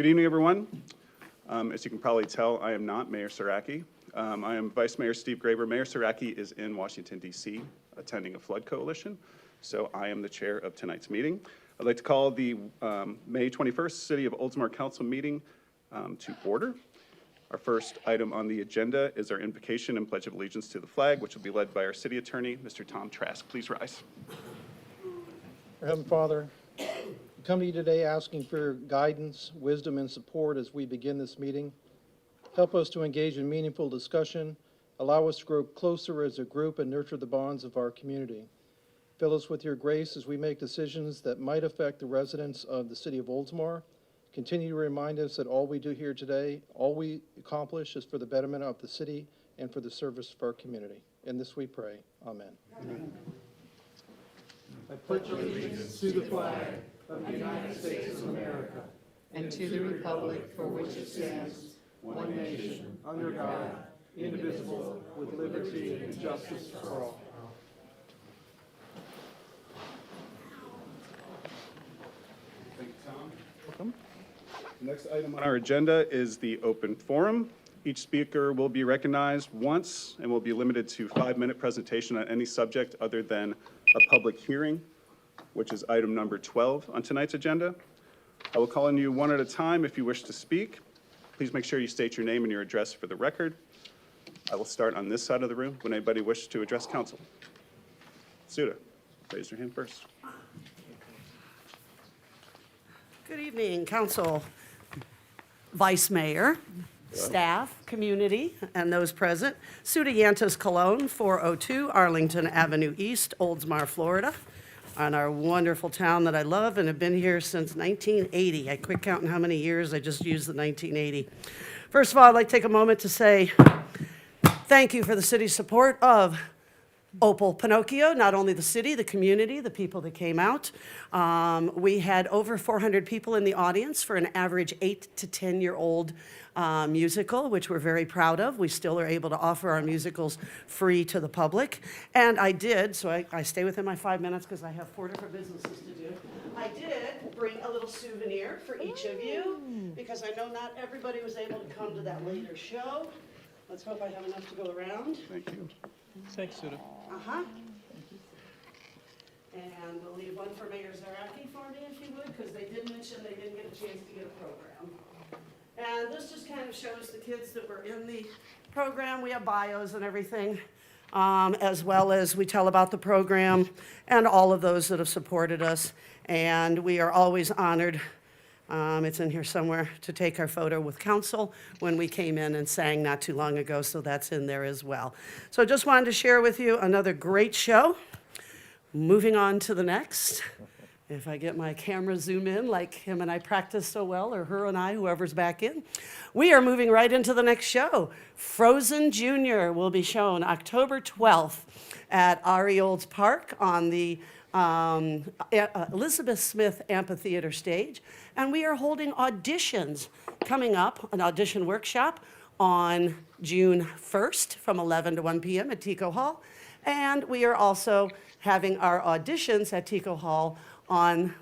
Good evening, everyone. As you can probably tell, I am not Mayor Saraki. I am Vice Mayor Steve Graber. Mayor Saraki is in Washington, D.C., attending a flood coalition, so I am the chair of tonight's meeting. I'd like to call the May 21st City of Oldsmar Council meeting to order. Our first item on the agenda is our invocation and pledge of allegiance to the flag, which will be led by our city attorney, Mr. Tom Trask. Please rise. Our Heavenly Father, we come to you today asking for your guidance, wisdom, and support as we begin this meeting. Help us to engage in meaningful discussion, allow us to grow closer as a group, and nurture the bonds of our community. Fill us with your grace as we make decisions that might affect the residents of the city of Oldsmar. Continue to remind us that all we do here today, all we accomplish is for the betterment of the city and for the service of our community. In this we pray. Amen. Amen. I pledge allegiance to the flag of the United States of America and to the republic for which it stands, one nation, under God, indivisible, with liberty and justice for all. Thank you, Tom. Welcome. The next item on our agenda is the open forum. Each speaker will be recognized once and will be limited to 5-minute presentation on any subject other than a public hearing, which is item number 12 on tonight's agenda. I will call on you one at a time if you wish to speak. Please make sure you state your name and your address for the record. I will start on this side of the room. Would anybody wish to address council? Suda, raise your hand first. Good evening, council, vice mayor, staff, community, and those present. Suda Yantas Cologne, 402 Arlington Avenue East, Oldsmar, Florida, on our wonderful town that I love and have been here since 1980. I quit counting how many years, I just used the 1980. First of all, I'd like to take a moment to say thank you for the city's support of Opal Pinocchio, not only the city, the community, the people that came out. We had over 400 people in the audience for an average 8 to 10-year-old musical, which we're very proud of. We still are able to offer our musicals free to the public. And I did, so I stay within my 5 minutes because I have 4 different businesses to do. I did bring a little souvenir for each of you because I know not everybody was able to come to that later show. Let's hope I have enough to go around. Thank you. Thanks, Suda. Uh-huh. And we'll leave one for Mayor Zaraki for me, if you would, because they did mention they didn't get a chance to get a program. And this just kind of shows the kids that were in the program. We have bios and everything, as well as we tell about the program and all of those that have supported us. And we are always honored, it's in here somewhere, to take our photo with council when we came in and sang not too long ago, so that's in there as well. So just wanted to share with you another great show. Moving on to the next. If I get my camera zoom in like him and I practice so well, or her and I, whoever's back in. We are moving right into the next show. Frozen Junior will be shown October 12th at Ari Olds Park on the Elizabeth Smith Amphitheater stage. And we are holding auditions coming up, an audition workshop on June 1st from 11 to 1 p.m. at Tico Hall. And we are also having our auditions at Tico Hall on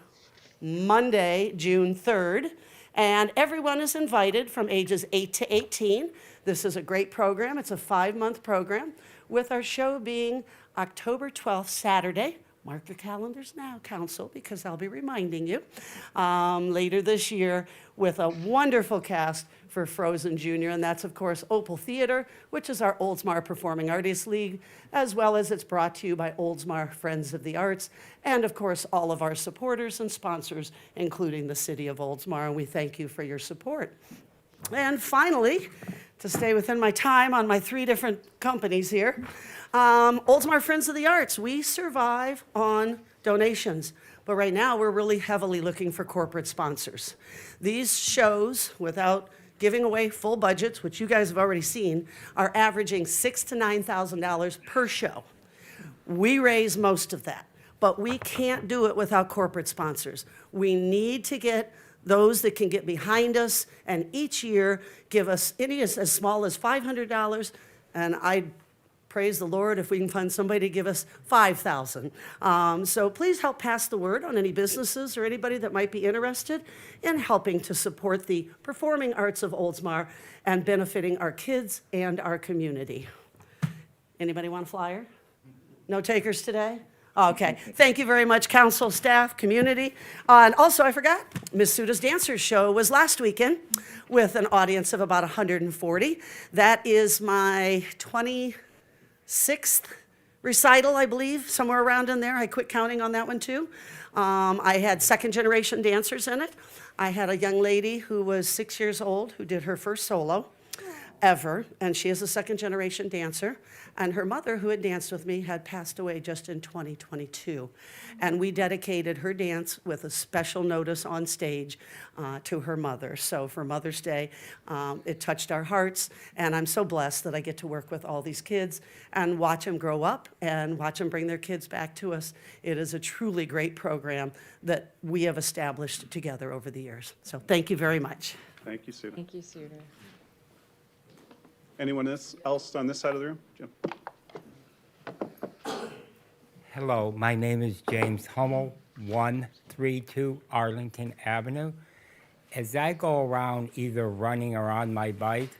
Monday, June 3rd. And everyone is invited from ages 8 to 18. This is a great program. It's a 5-month program, with our show being October 12th, Saturday. Mark your calendars now, council, because I'll be reminding you later this year with a wonderful cast for Frozen Junior, and that's, of course, Opal Theater, which is our Oldsmar Performing Artists League, as well as it's brought to you by Oldsmar Friends of the Arts, and, of course, all of our supporters and sponsors, including the City of Oldsmar, and we thank you for your support. And finally, to stay within my time on my 3 different companies here, Oldsmar Friends of the Arts, we survive on donations, but right now we're really heavily looking for corporate sponsors. These shows, without giving away full budgets, which you guys have already seen, are averaging $6,000 to $9,000 per show. We raise most of that, but we can't do it without corporate sponsors. We need to get those that can get behind us and each year give us any as small as $500, and praise the Lord if we can find somebody to give us $5,000. So please help pass the word on any businesses or anybody that might be interested in helping to support the performing arts of Oldsmar and benefiting our kids and our community. Anybody want a flyer? No takers today? Okay. Thank you very much, council, staff, community. And also, I forgot, Miss Suda's Dancers Show was last weekend with an audience of about 140. That is my 26th recital, I believe, somewhere around in there. I quit counting on that one, too. I had second-generation dancers in it. I had a young lady who was 6 years old who did her first solo ever, and she is a second-generation dancer. And her mother, who had danced with me, had passed away just in 2022. And we dedicated her dance with a special notice on stage to her mother. So for Mother's Day, it touched our hearts, and I'm so blessed that I get to work with all these kids and watch them grow up and watch them bring their kids back to us. It is a truly great program that we have established together over the years. So thank you very much. Thank you, Suda. Thank you, Suda. Anyone else on this side of the room? Jim? Hello, my name is James Hummel, 132 Arlington Avenue. As I go around either running or on my bike,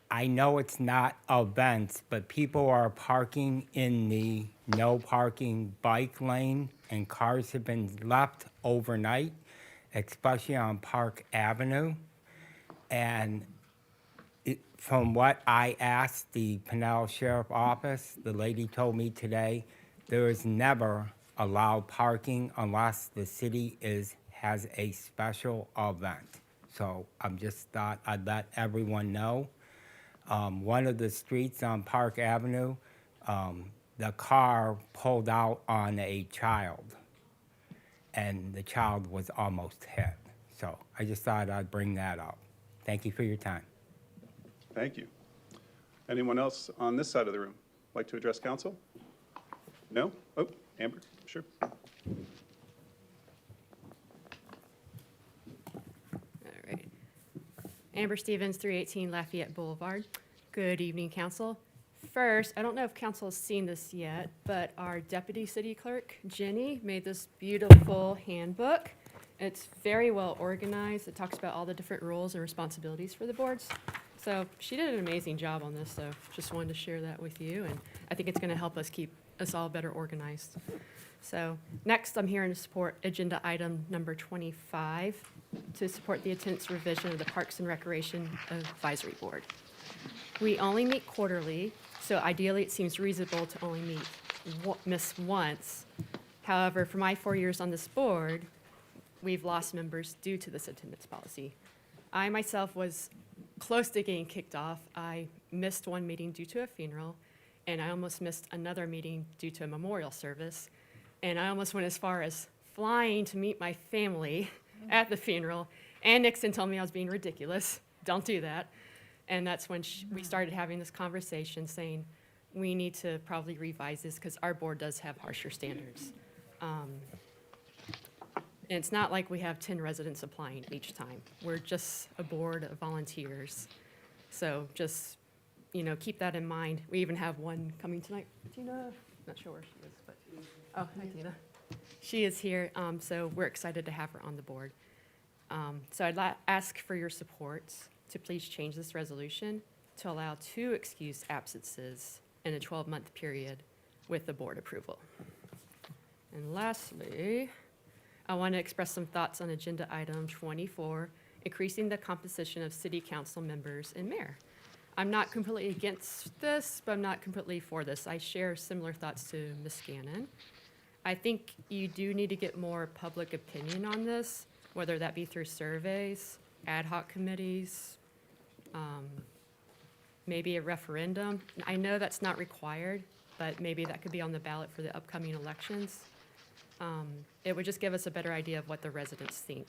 I know it's not events, but people are parking in the no parking bike lane and cars have been left overnight, especially on Park Avenue. And from what I asked the Pinellas Sheriff Office, the lady told me today, there is never allowed parking unless the city has a special event. So I'm just thought I'd let everyone know. One of the streets on Park Avenue, the car pulled out on a child, and the child was almost hit. So I just thought I'd bring that up. Thank you for your time. Thank you. Anyone else on this side of the room like to address council? No? Oh, Amber, sure. All right. Amber Stevens, 318 Lafayette Boulevard. Good evening, council. First, I don't know if council has seen this yet, but our deputy city clerk, Jenny, made this beautiful handbook. It's very well organized. It talks about all the different roles and responsibilities for the boards. So she did an amazing job on this, so just wanted to share that with you, and I think it's going to help us keep us all better organized. So next, I'm here to support agenda item number 25, to support the attendance revision of the Parks and Recreation Advisory Board. We only meet quarterly, so ideally it seems reasonable to only miss once. However, for my 4 years on this board, we've lost members due to this attendance policy. I myself was close to getting kicked off. I missed one meeting due to a funeral, and I almost missed another meeting due to a memorial service. And I almost went as far as flying to meet my family at the funeral. And Nixon told me I was being ridiculous. Don't do that. And that's when we started having this conversation saying, we need to probably revise this because our board does have harsher standards. And it's not like we have 10 residents applying each time. We're just a board of volunteers. So just, keep that in mind. We even have one coming tonight. Tina, not sure where she is, but, oh, hi, Tina. She is here, so we're excited to have her on the board. So I'd ask for your support to please change this resolution to allow 2 excused absences in a 12-month period with the board approval. And lastly, I want to express some thoughts on agenda item 24, increasing the composition of city council members and mayor. I'm not completely against this, but I'm not completely for this. I share similar thoughts to Ms. Gannon. I think you do need to get more public opinion on this, whether that be through surveys, ad hoc committees, maybe a referendum. I know that's not required, but maybe that could be on the ballot for the upcoming elections. It would just give us a better idea of what the residents think.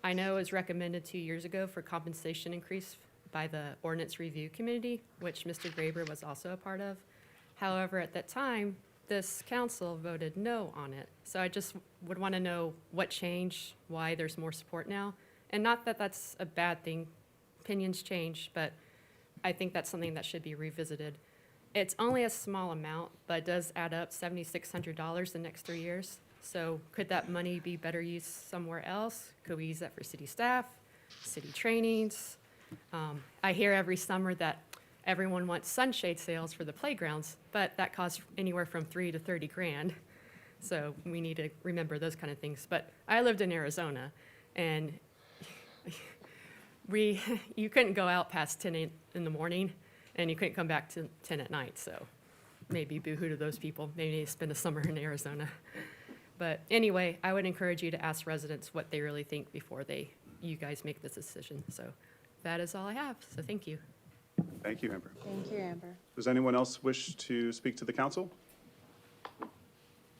I know it was recommended 2 years ago for compensation increase by the Ordinance Review Committee, which Mr. Graber was also a part of. However, at that time, this council voted no on it. So I just would want to know what changed, why there's more support now. And not that that's a bad thing. Opinions change, but I think that's something that should be revisited. It's only a small amount, but it does add up $7,600 the next 3 years. So could that money be better used somewhere else? Could we use that for city staff, city trainings? I hear every summer that everyone wants sunshade sales for the playgrounds, but that costs anywhere from 3 to 30 grand. So we need to remember those kind of things. But I lived in Arizona, and you couldn't go out past 10 in the morning, and you couldn't come back to 10 at night. So maybe boo-hoo to those people. Maybe they spend a summer in Arizona. But anyway, I would encourage you to ask residents what they really think before you guys make this decision. So that is all I have. So thank you. Thank you, Amber. Thank you, Amber. Does anyone else wish to speak to the council?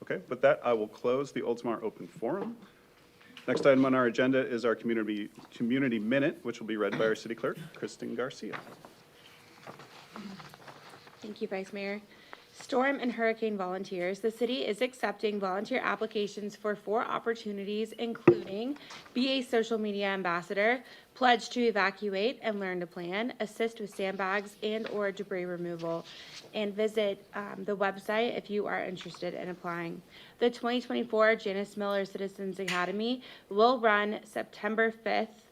Okay, with that, I will close the Oldsmar Open Forum. Next item on our agenda is our community minute, which will be read by our city clerk, Kristen Garcia. Thank you, Vice Mayor. Storm and hurricane volunteers. The city is accepting volunteer applications for 4 opportunities, including be a social media ambassador, pledge to evacuate and learn to plan, assist with sandbags and/or debris removal, and visit the website if you are interested in applying. The 2024 Janice Miller Citizens Academy will run September 5th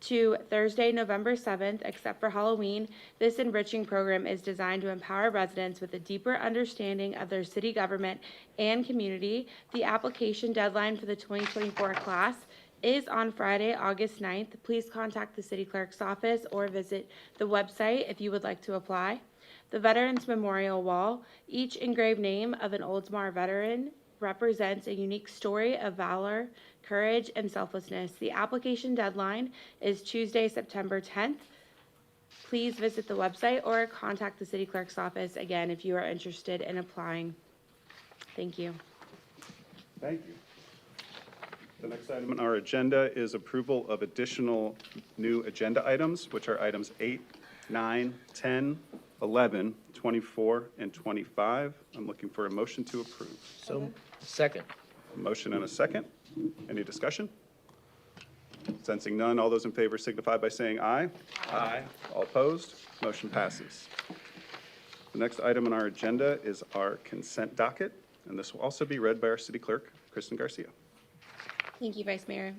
to Thursday, November 7th, except for Halloween. This enriching program is designed to empower residents with a deeper understanding of their city government and community. The application deadline for the 2024 class is on Friday, August 9th. Please contact the city clerk's office or visit the website if you would like to apply. The Veterans Memorial Wall. Each engraved name of an Oldsmar veteran represents a unique story of valor, courage, and selflessness. The application deadline is Tuesday, September 10th. Please visit the website or contact the city clerk's office again if you are interested in applying. Thank you. Thank you. The next item on our agenda is approval of additional new agenda items, which are items 8, 9, 10, 11, 24, and 25. I'm looking for a motion to approve. So, second. A motion and a second. Any discussion? Sensing none, all those in favor signify by saying aye. Aye. All opposed? Motion passes. The next item on our agenda is our consent docket, and this will also be read by our city clerk, Kristen Garcia. Thank you, Vice Mayor.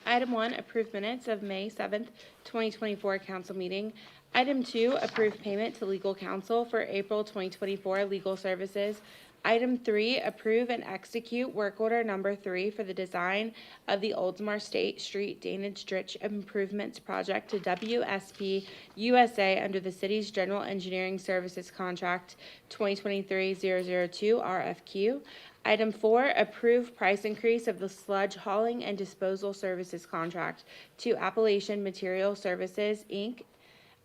Item 1, approve minutes of May 7th, 2024 council meeting. Item 2, approve payment to legal counsel for April 2024 legal services. Item 3, approve and execute work order number 3 for the design of the Oldsmar State Street Drainage Ditch Improvements Project to WSP USA under the city's General Engineering Services Contract 2023-002 RFQ. Item 4, approve price increase of the sludge hauling and disposal services contract to Appalachian Material Services, Inc.,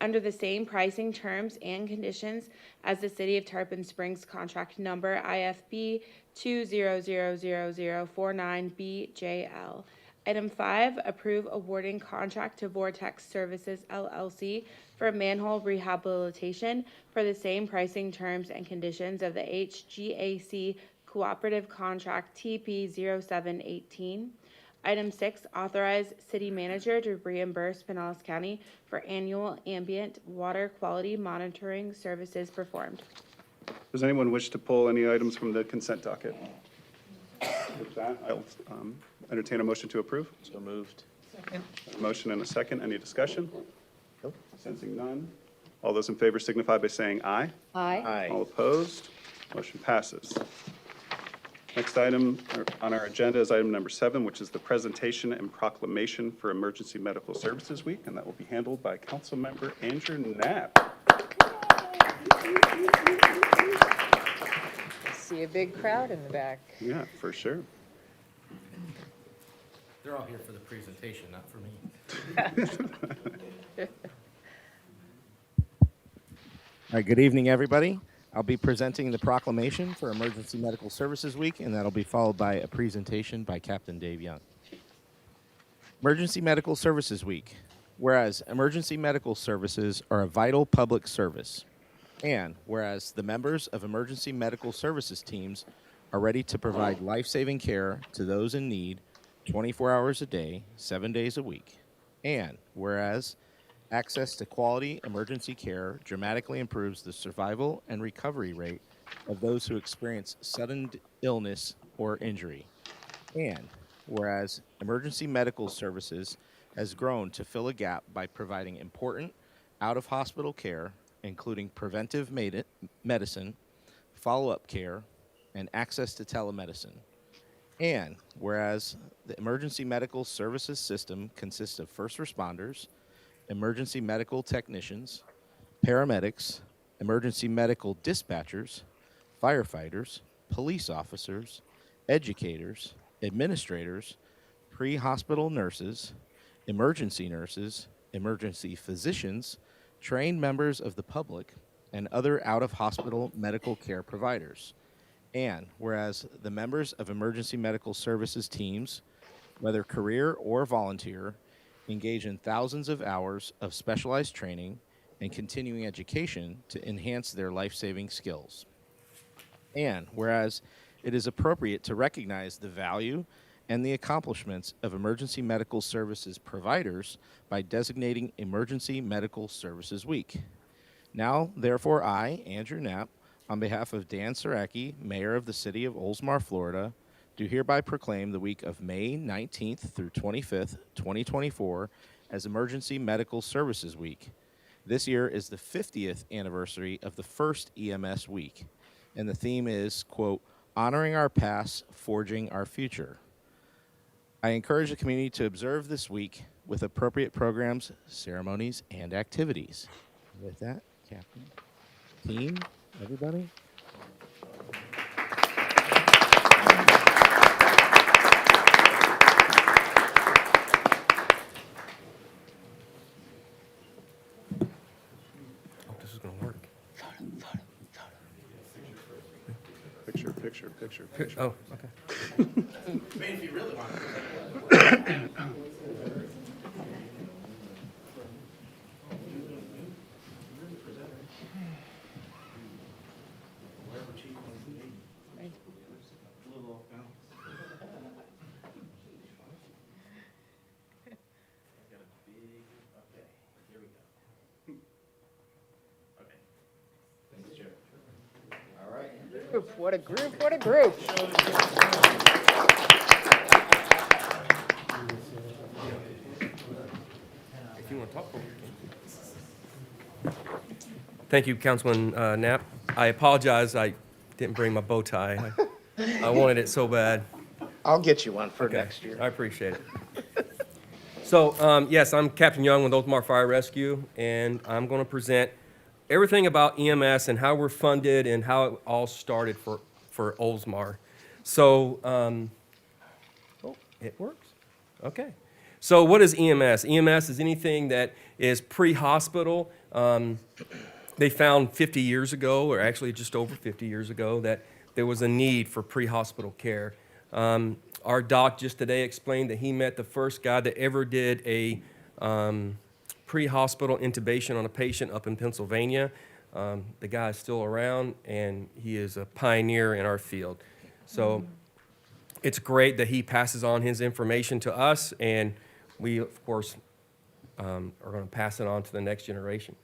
under the same pricing terms and conditions as the City of Tarpon Springs contract number IFB 2000049BJL. Item 5, approve awarding contract to Vortex Services LLC for manhole rehabilitation for the same pricing terms and conditions of the HGAC Cooperative Contract TP 0718. Item 6, authorize city manager to reimburse Pinellas County for annual ambient water quality monitoring services performed. Does anyone wish to pull any items from the consent docket? With that, I'll entertain a motion to approve. So moved. A motion and a second. Any discussion? Nope. Sensing none. All those in favor signify by saying aye. Aye. All Aye. opposed? Motion passes. Next item on our agenda is item number 7, which is the presentation and proclamation for Emergency Medical Services Week, and that will be handled by Councilmember Andrew Knapp. See a big crowd in the back. Yeah, for sure. They're all here for the presentation, not for me. All right, good evening, everybody. I'll be presenting the proclamation for Emergency Medical Services Week, and that'll be followed by a presentation by Captain Dave Young. Emergency Medical Services Week. Whereas emergency medical services are a vital public service, and whereas the members of emergency medical services teams are ready to provide life-saving care to those in need 24 hours a day, 7 days a week, and whereas access to quality emergency care dramatically improves the survival and recovery rate of those who experience sudden illness or injury. And whereas emergency medical services has grown to fill a gap by providing important out-of-hospital care, including preventive medicine, follow-up care, and access to telemedicine. And whereas the emergency medical services system consists of first responders, emergency medical technicians, paramedics, emergency medical dispatchers, firefighters, police officers, educators, administrators, pre-hospital nurses, emergency physicians, trained members of the public, and other out-of-hospital medical care providers. And whereas the members of emergency medical services teams, whether career or volunteer, engage in thousands of hours of specialized training and continuing education to enhance their life-saving skills. And whereas it is appropriate to recognize the value and the accomplishments of emergency medical services providers by designating Emergency Medical Services Week. Now, therefore, I, Andrew Knapp, on behalf of Dan Saraki, Mayor of the City of Oldsmar, Florida, do hereby proclaim the week of May 19th through 25th, 2024 as Emergency Medical Services Week. This year is the 50th anniversary of the first EMS week, and the theme is, quote, honoring our past, forging our future. I encourage the community to observe this week with appropriate programs, ceremonies, and activities. With that, Captain, team, everybody. Hope this is gonna work. Picture. Oh, okay. What a group, what a group. If you want to talk. Thank you, Councilman Knapp. I apologize, I didn't bring my bow tie. I wanted it so bad. I'll get you one for Okay, next year. I appreciate it. So, yes, I'm Captain Young with Oldsmar Fire Rescue, and I'm going to present everything about EMS and how we're funded and how it all started for Oldsmar. So, oh, it works. Okay. So what is EMS? EMS is anything that is pre-hospital. They found 50 years ago, or actually just over 50 years ago, that there was a need for pre-hospital care. Our doc just today explained that he met the first guy that ever did a pre-hospital intubation on a patient up in Pennsylvania. The guy is still around, and he is a pioneer in our field. So it's great that he passes on his information to us, and we, of course, are going to pass it on to the next generation.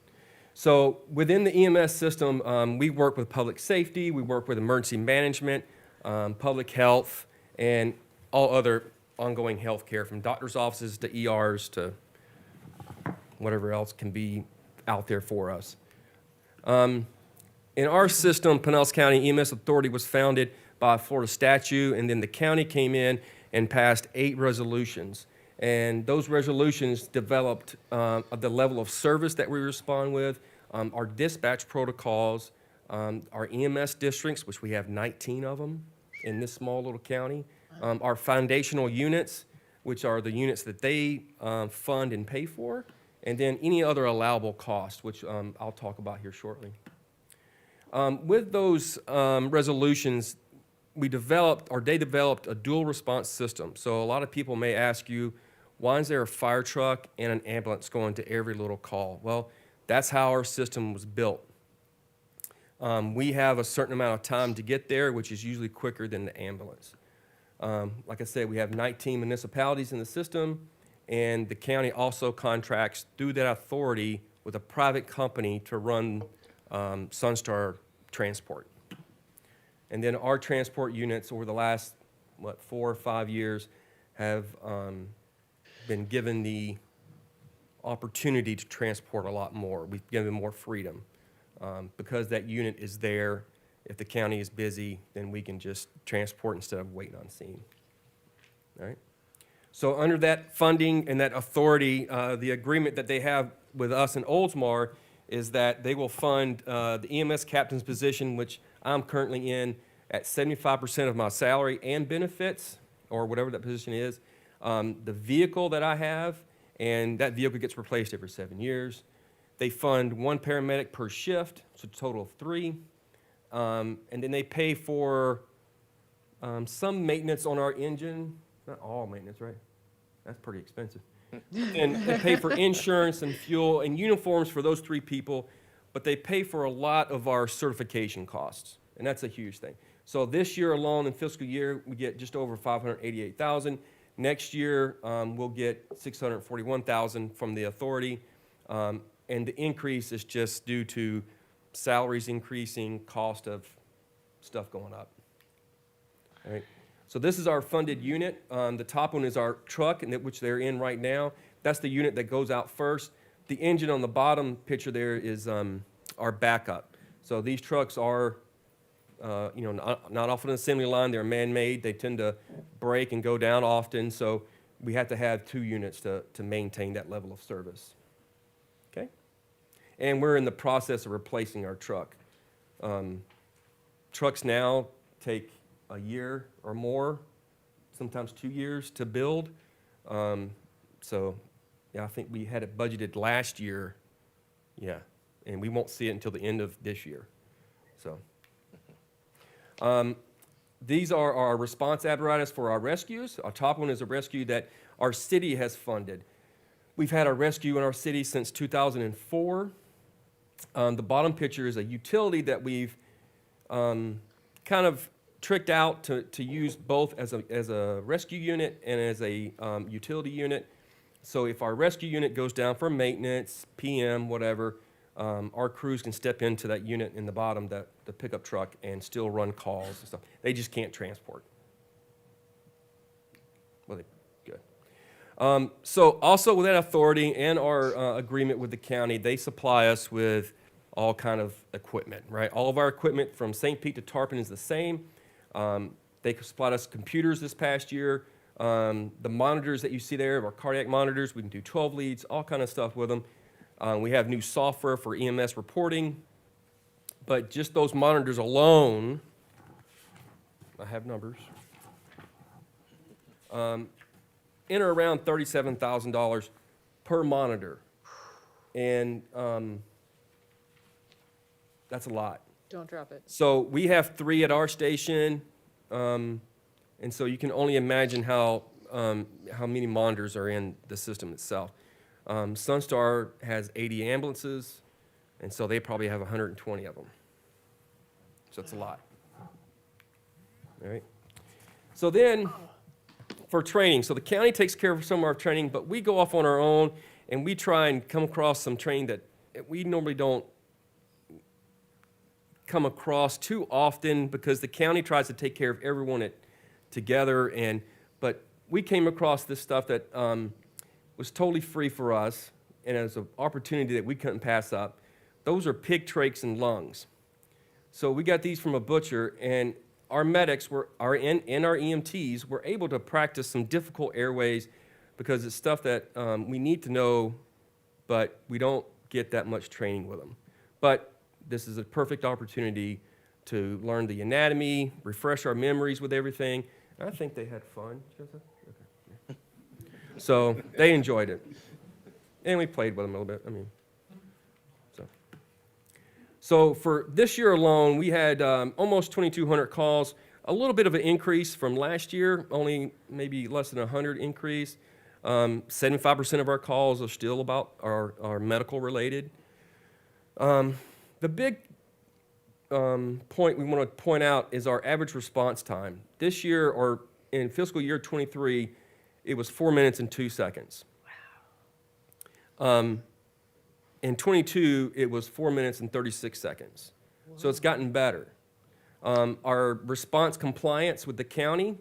So within the EMS system, we work with public safety, we work with emergency management, public health, and all other ongoing health care, from doctor's offices to ERs to whatever else can be out there for us. In our system, Pinellas County EMS Authority was founded by a Florida statute, and then the county came in and passed 8 resolutions. And those resolutions developed the level of service that we respond with, our dispatch protocols, our EMS districts, which we have 19 of them in this small little county, our foundational units, which are the units that they fund and pay for, and then any other allowable cost, which I'll talk about here shortly. With those resolutions, they developed a dual response system. So a lot of people may ask you, why is there a fire truck and an ambulance going to every little call? Well, that's how our system was built. We have a certain amount of time to get there, which is usually quicker than the ambulance. Like I said, we have 19 municipalities in the system, and the county also contracts through that authority with a private company to run Sunstar transport. And then our transport units over the last, 4 or 5 years have been given the opportunity to transport a lot more. We've given them more freedom. Because that unit is there, if the county is busy, then we can just transport instead of waiting on scene. All right? So under that funding and that authority, the agreement that they have with us in Oldsmar is that they will fund the EMS captain's position, which I'm currently in, at 75% of my salary and benefits, or whatever that position is. The vehicle that I have, and that vehicle gets replaced every 7 years. They fund 1 paramedic per shift, so a total of 3. And then they pay for some maintenance on our engine. Not all maintenance, right? That's pretty expensive. And they pay for insurance and fuel and uniforms for those 3 people, but they pay for a lot of our certification costs, and that's a huge thing. So this year alone, in fiscal year, we get just over $588,000. Next year, we'll get $641,000 from the authority, and the increase is just due to salaries increasing, cost of stuff going up. All right. So this is our funded unit. The top one is our truck, which they're in right now. That's the unit that goes out first. The engine on the bottom picture there is our backup. So these trucks are, not off an assembly line. They're man-made. They tend to break and go down often. So we have to have 2 units to maintain that level of service. Okay? And we're in the process of replacing our truck. Trucks now take a year or more, sometimes 2 years to build. I think we had it budgeted last year, and we won't see it until the end of this year. So, these are our response apparatus for our rescues. Our top one is a rescue that our city has funded. We've had a rescue in our city since 2004. The bottom picture is a utility that we've kind of tricked out to use both as a rescue unit and as a utility unit. So if our rescue unit goes down for maintenance, PM, whatever, our crews can step into that unit in the bottom, the pickup truck, and still run calls and stuff. They just can't transport. Well, good. So also with that authority and our agreement with the county, they supply us with all kind of equipment, right? All of our equipment from St. Pete to Tarpon is the same. They supplied us computers this past year. The monitors that you see there are cardiac monitors. We can do 12 leads, all kind of stuff with them. We have new software for EMS reporting. But just those monitors alone, I have numbers, in or around $37,000 per monitor. And that's a lot. Don't drop it. So we have 3 at our station, and so you can only imagine how many monitors are in the system itself. Sunstar has 80 ambulances, and so they probably have 120 of them. So it's a lot. All right. So then, for training, so the county takes care of some of our training, but we go off on our own, and we try and come across some training that we normally don't come across too often because the county tries to take care of everyone together. But we came across this stuff that was totally free for us, and it was an opportunity that we couldn't pass up. Those are pig trachs and lungs. So we got these from a butcher, and our medics and our EMTs were able to practice some difficult airways because it's stuff that we need to know, but we don't get that much training with them. But this is a perfect opportunity to learn the anatomy, refresh our memories with everything. I think they had fun, Joseph? Okay. So they enjoyed it. And we played with them a little bit, So for this year alone, we had almost 2,200 calls, a little bit of an increase from last year, only maybe less than 100 increase. 75% of our calls are still about our medical related. The big point we want to point out is our average response time. This year, or in fiscal year 23, it was 4 minutes and 2 seconds. In '22, it was 4 minutes and 36 seconds. So it's gotten better. Our response compliance with the county,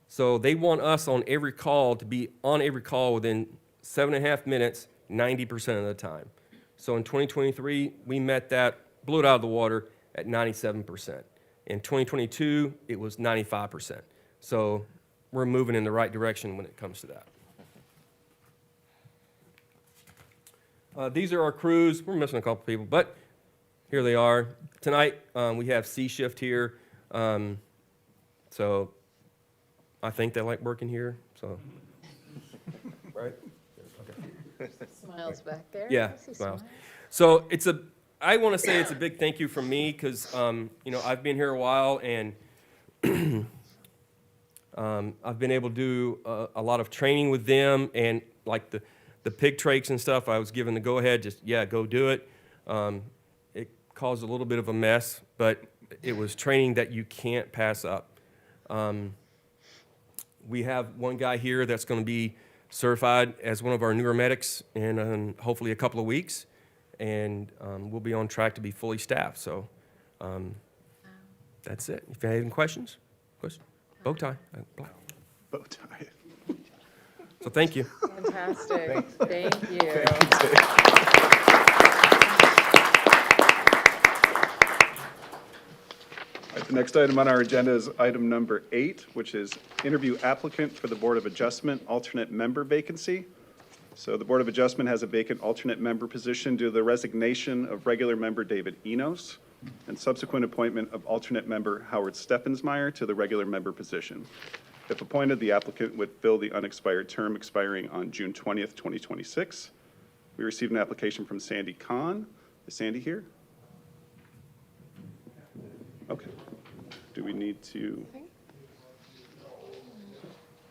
so they want us on every call to be on every call within 7.5 minutes, 90% of the time. So in 2023, we met that, blew it out of the water at 97%. In 2022, it was 95%. So we're moving in the right direction when it comes to that. These are our crews. We're missing a couple people, but here they are. Tonight, we have C shift here. So I think they like working here, so. Right? Okay. Smiles back there. Yeah, I see smiles. So I want to say it's a big thank you from me because, I've been here a while and I've been able to do a lot of training with them and like the pig trakes and stuff, I was given the go-ahead, just, yeah, go do it. It caused a little bit of a mess, but it was training that you can't pass up. We have one guy here that's going to be certified as one of our newer medics in hopefully a couple of weeks, and we'll be on track to be fully staffed. So that's it. If you have any questions, bow tie. Bow tie. So thank you. Fantastic. Thank you. All right, the next item on our agenda is item number 8, which is interview applicant for the Board of Adjustment alternate member vacancy. So the Board of Adjustment has a vacant alternate member position due to the resignation of regular member David Enos and subsequent appointment of alternate member Howard Steffensmeyer to the regular member position. If appointed, the applicant would fill the unexpired term expiring on June 20th, 2026. We received an application from Sandy Kahn. Is Sandy here? Okay. Do we need to?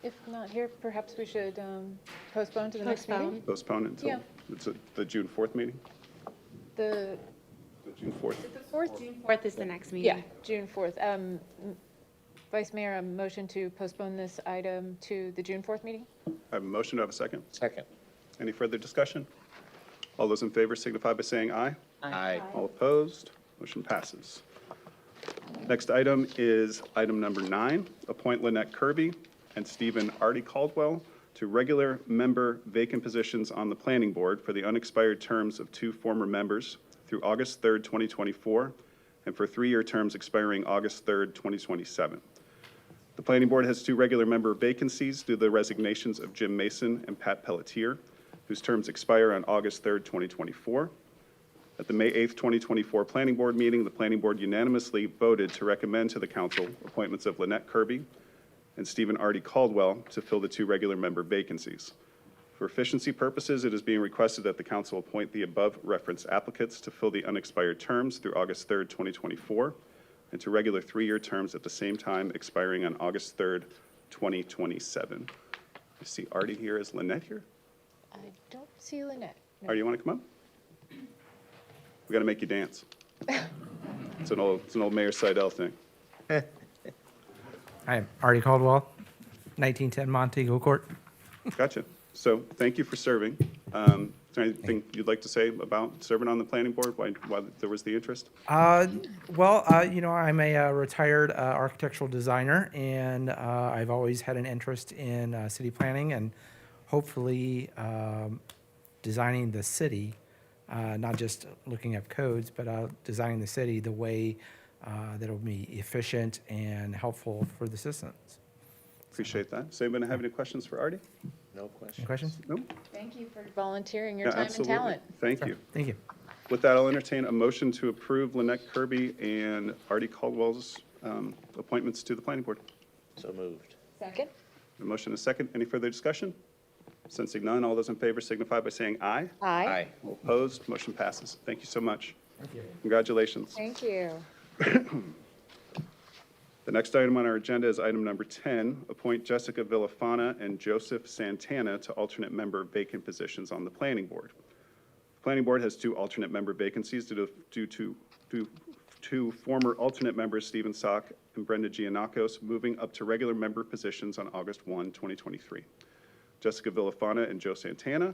If not here, perhaps we should postpone to the next meeting? Postpone until, Yeah. it's the June 4th meeting? The, The June 4th? The 4th, June 4th is the next meeting. yeah, June 4th. Vice Mayor, a motion to postpone this item to the June 4th meeting? I have a motion. Do I have a second? Second. Any further discussion? All those in favor signify by saying aye. Aye. All opposed? Motion passes. Next item is item number 9, appoint Lynette Kirby and Stephen Artie Caldwell to regular member vacant positions on the planning board for the unexpired terms of 2 former members through August 3rd, 2024, and for 3-year terms expiring August 3rd, 2027. The planning board has 2 regular member vacancies due to the resignations of Jim Mason and Pat Pelletier, whose terms expire on August 3rd, 2024. At the May 8th, 2024 Planning Board meeting, the Planning Board unanimously voted to recommend to the council appointments of Lynette Kirby and Stephen Artie Caldwell to fill the 2 regular member vacancies. For efficiency purposes, it is being requested that the council appoint the above referenced applicants to fill the unexpired terms through August 3rd, 2024, and to regular 3-year terms at the same time expiring on August 3rd, 2027. I see Artie here. Is Lynette here? I don't see Lynette. No. Artie, you want to come up? We got to make you dance. It's an old Mayor Seidel thing. I'm Artie Caldwell, 1910 Montego Court. Gotcha. So thank you for serving. Is there anything you'd like to say about serving on the planning board, why there was the interest? I'm a retired architectural designer, and I've always had an interest in city planning and hopefully designing the city, not just looking at codes, but designing the city the way that will be efficient and helpful for the citizens. Appreciate that. Does anybody have any questions for Artie? No question. Any questions? No? Thank you for volunteering your Yeah, time and absolutely. talent. Thank you. Thank you. With that, I'll entertain a motion to approve Lynette Kirby and Artie Caldwell's appointments to the planning board. So moved. Second? A motion and a second. Any further discussion? Sensing none, all those in favor signify by saying aye. Aye. All opposed, motion passes. Thank you so much. Thank you. Congratulations. Thank you. The next item on our agenda is item number 10, appoint Jessica Villafana and Joseph Santana to alternate member vacant positions on the planning board. The planning board has 2 alternate member vacancies due to former alternate members Stephen Sock and Brenda Giannakos moving up to regular member positions on August 1, 2023. Jessica Villafana and Joe Santana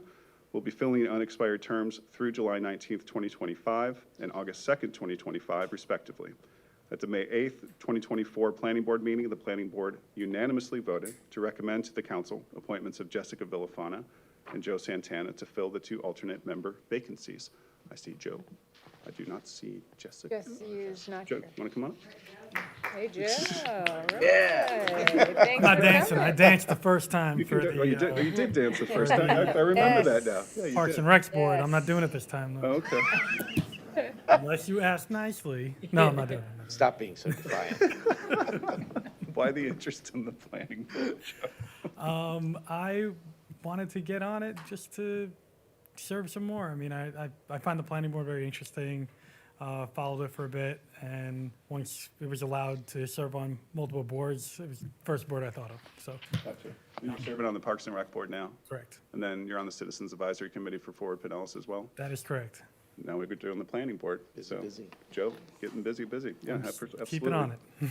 will be filling unexpired terms through July 19th, 2025, and August 2nd, 2025, respectively. At the May 8th, 2024 Planning Board meeting, the Planning Board unanimously voted to recommend to the Council appointments of Jessica Villafana and Joe Santana to fill the 2 alternate member vacancies. I see Joe. I do not see Jessica. Jesse's not Joe, here. want to come on? Hey, Joe. Yeah. Thanks Not for dancing. I coming. danced the first time You for can, oh, you did, the you did dance the first time. I remember that now. Yeah, you Parks did. and Recs board. I'm not Yes. doing it this time, though. Okay. Unless you ask nicely. No, I'm not doing it. Stop being so defiant. Why the interest in the planning board, Joe? I wanted to get on it just to serve some more. I mean, I find the planning board very interesting. Followed it for a bit, and once it was allowed to serve on multiple boards, it was the first board I thought of. So, Gotcha. You're serving on the Parks and Rec Board now, correct. and then you're on the Citizens Advisory Committee for Forward Pinellas as well. That is correct. Now we're doing the planning board. So, busy. Joe, getting busy. Yeah, absolutely. Keep it on it.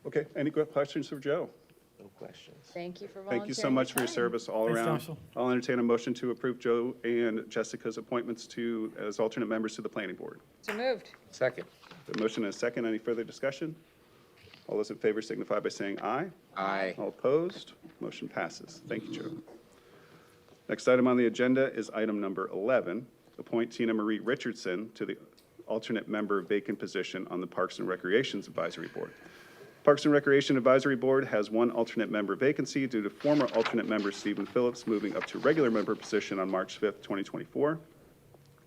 Okay, any questions for Joe? No questions. Thank you for volunteering. Thank you so much for your time. service all Thanks, around. Council. I'll entertain a motion to approve Joe and Jessica's appointments as alternate members to the planning board. So moved. Second. A motion and a second. Any further discussion? All those in favor signify by saying aye. Aye. All opposed? Motion passes. Thank you, Joe. Next item on the agenda is item number 11, appoint Tina Marie Richardson to the alternate member vacant position on the Parks and Recreations Advisory Board. Parks and Recreation Advisory Board has 1 alternate member vacancy due to former alternate member Stephen Phillips moving up to regular member position on March 5th, 2024.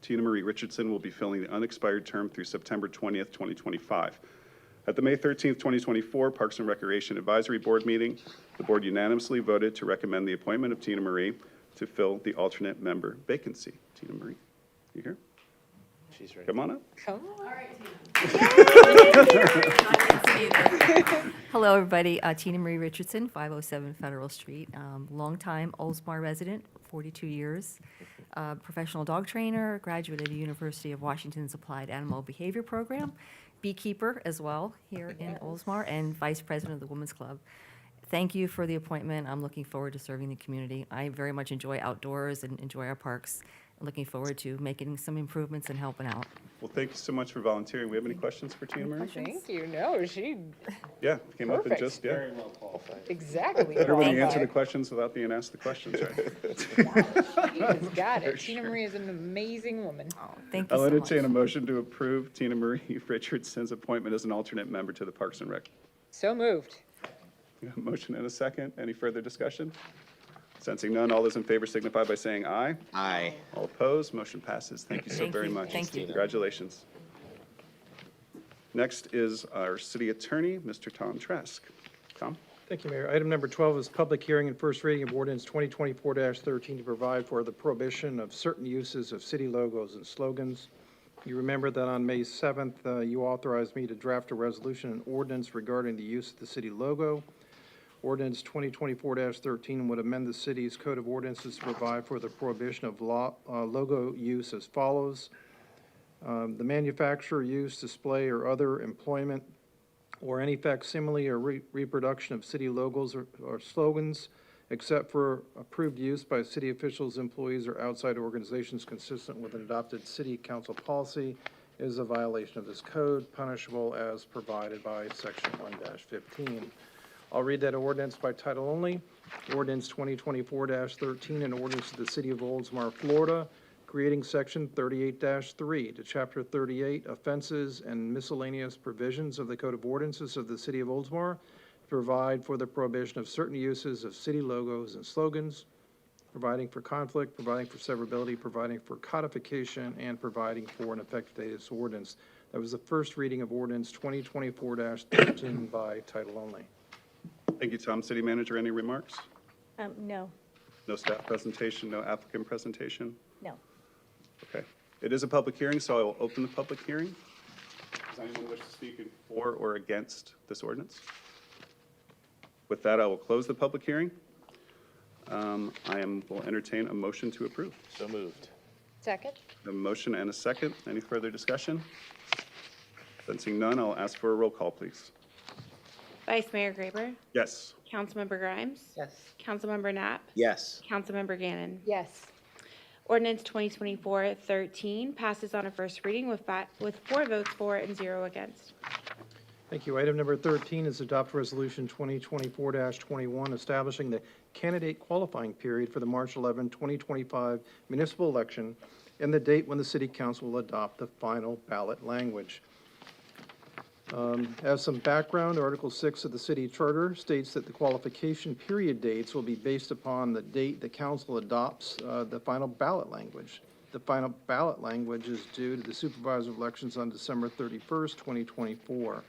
Tina Marie Richardson will be filling the unexpired term through September 20th, 2025. At the May 13th, 2024 Parks and Recreation Advisory Board meeting, the board unanimously voted to recommend the appointment of Tina Marie to fill the alternate member vacancy. Tina Marie, you here? She's ready. Come on up. Come on. Hello, everybody. Tina Marie Richardson, 507 Federal Street. Longtime Oldsmar resident, 42 years. Professional dog trainer, graduate of the University of Washington's Applied Animal Behavior Program, beekeeper as well here in Oldsmar, and vice president of the Women's Club. Thank you for the appointment. I'm looking forward to serving the community. I very much enjoy outdoors and enjoy our parks. Looking forward to making some improvements and helping out. Well, thank you so much for volunteering. We have any questions for Tina Marie? Thank you. No, she Yeah, came up and Perfect. just, yeah. exactly. Better when you answer the qualified. questions without being asked the questions, right? She has got it. Tina Marie is an amazing woman. Oh, thank you I'll so much. entertain a motion to approve Tina Marie Richardson's appointment as an alternate member to the Parks and Rec. So moved. Motion and a second. Any further discussion? Sensing none, all those in favor signify by saying aye. Aye. All opposed, motion passes. Thank you so Thank very you. much. Thank you. Congratulations. Next is our city attorney, Mr. Tom Trask. Tom? Thank you, Mayor. Item number 12 is public hearing and first reading of ordinance 2024-13 to provide for the prohibition of certain uses of city logos and slogans. You remember that on May 7th, you authorized me to draft a resolution and ordinance regarding the use of the city logo. Ordinance 2024-13 would amend the city's code of ordinances to provide for the prohibition of logo use as follows. The manufacturer, use, display, or other employment or any facsimile or reproduction of city logos or slogans, except for approved use by city officials, employees, or outside organizations consistent with an adopted city council policy, is a violation of this code, punishable as provided by section 1-15. I'll read that ordinance by title only. Ordinance 2024-13, an ordinance of the city of Oldsmar, Florida, creating section 38-3 to chapter 38, offenses and miscellaneous provisions of the Code of Ordinances of the city of Oldsmar, to provide for the prohibition of certain uses of city logos and slogans, providing for conflict, providing for severability, providing for codification, and providing for an effective date of this ordinance. That was the first reading of ordinance 2024-13 by title only. Thank you, Tom. City Manager, any remarks? No, No staff presentation, no applicant presentation? no. Okay. It is a public hearing, so I will open the public hearing. Does anyone wish to speak for or against this ordinance? With that, I will close the public hearing. Will entertain a motion to approve. So moved. Second? A motion and a second. Any further discussion? Sensing none, I'll ask for a roll call, please. Vice Mayor Graber, Yes. Councilmember Grimes, Yes. Councilmember Knapp, Yes. Councilmember Gannon. Yes. Ordinance 2024-13 passes on a first reading with 4 votes for and 0 against. Thank you. Item number 13 is adopt resolution 2024-21, establishing the candidate qualifying period for the March 11, 2025 municipal election and the date when the city council will adopt the final ballot language. As some background, Article 6 of the city charter states that the qualification period dates will be based upon the date the council adopts the final ballot language. The final ballot language is due to the supervisor elections on December 31st, 2024.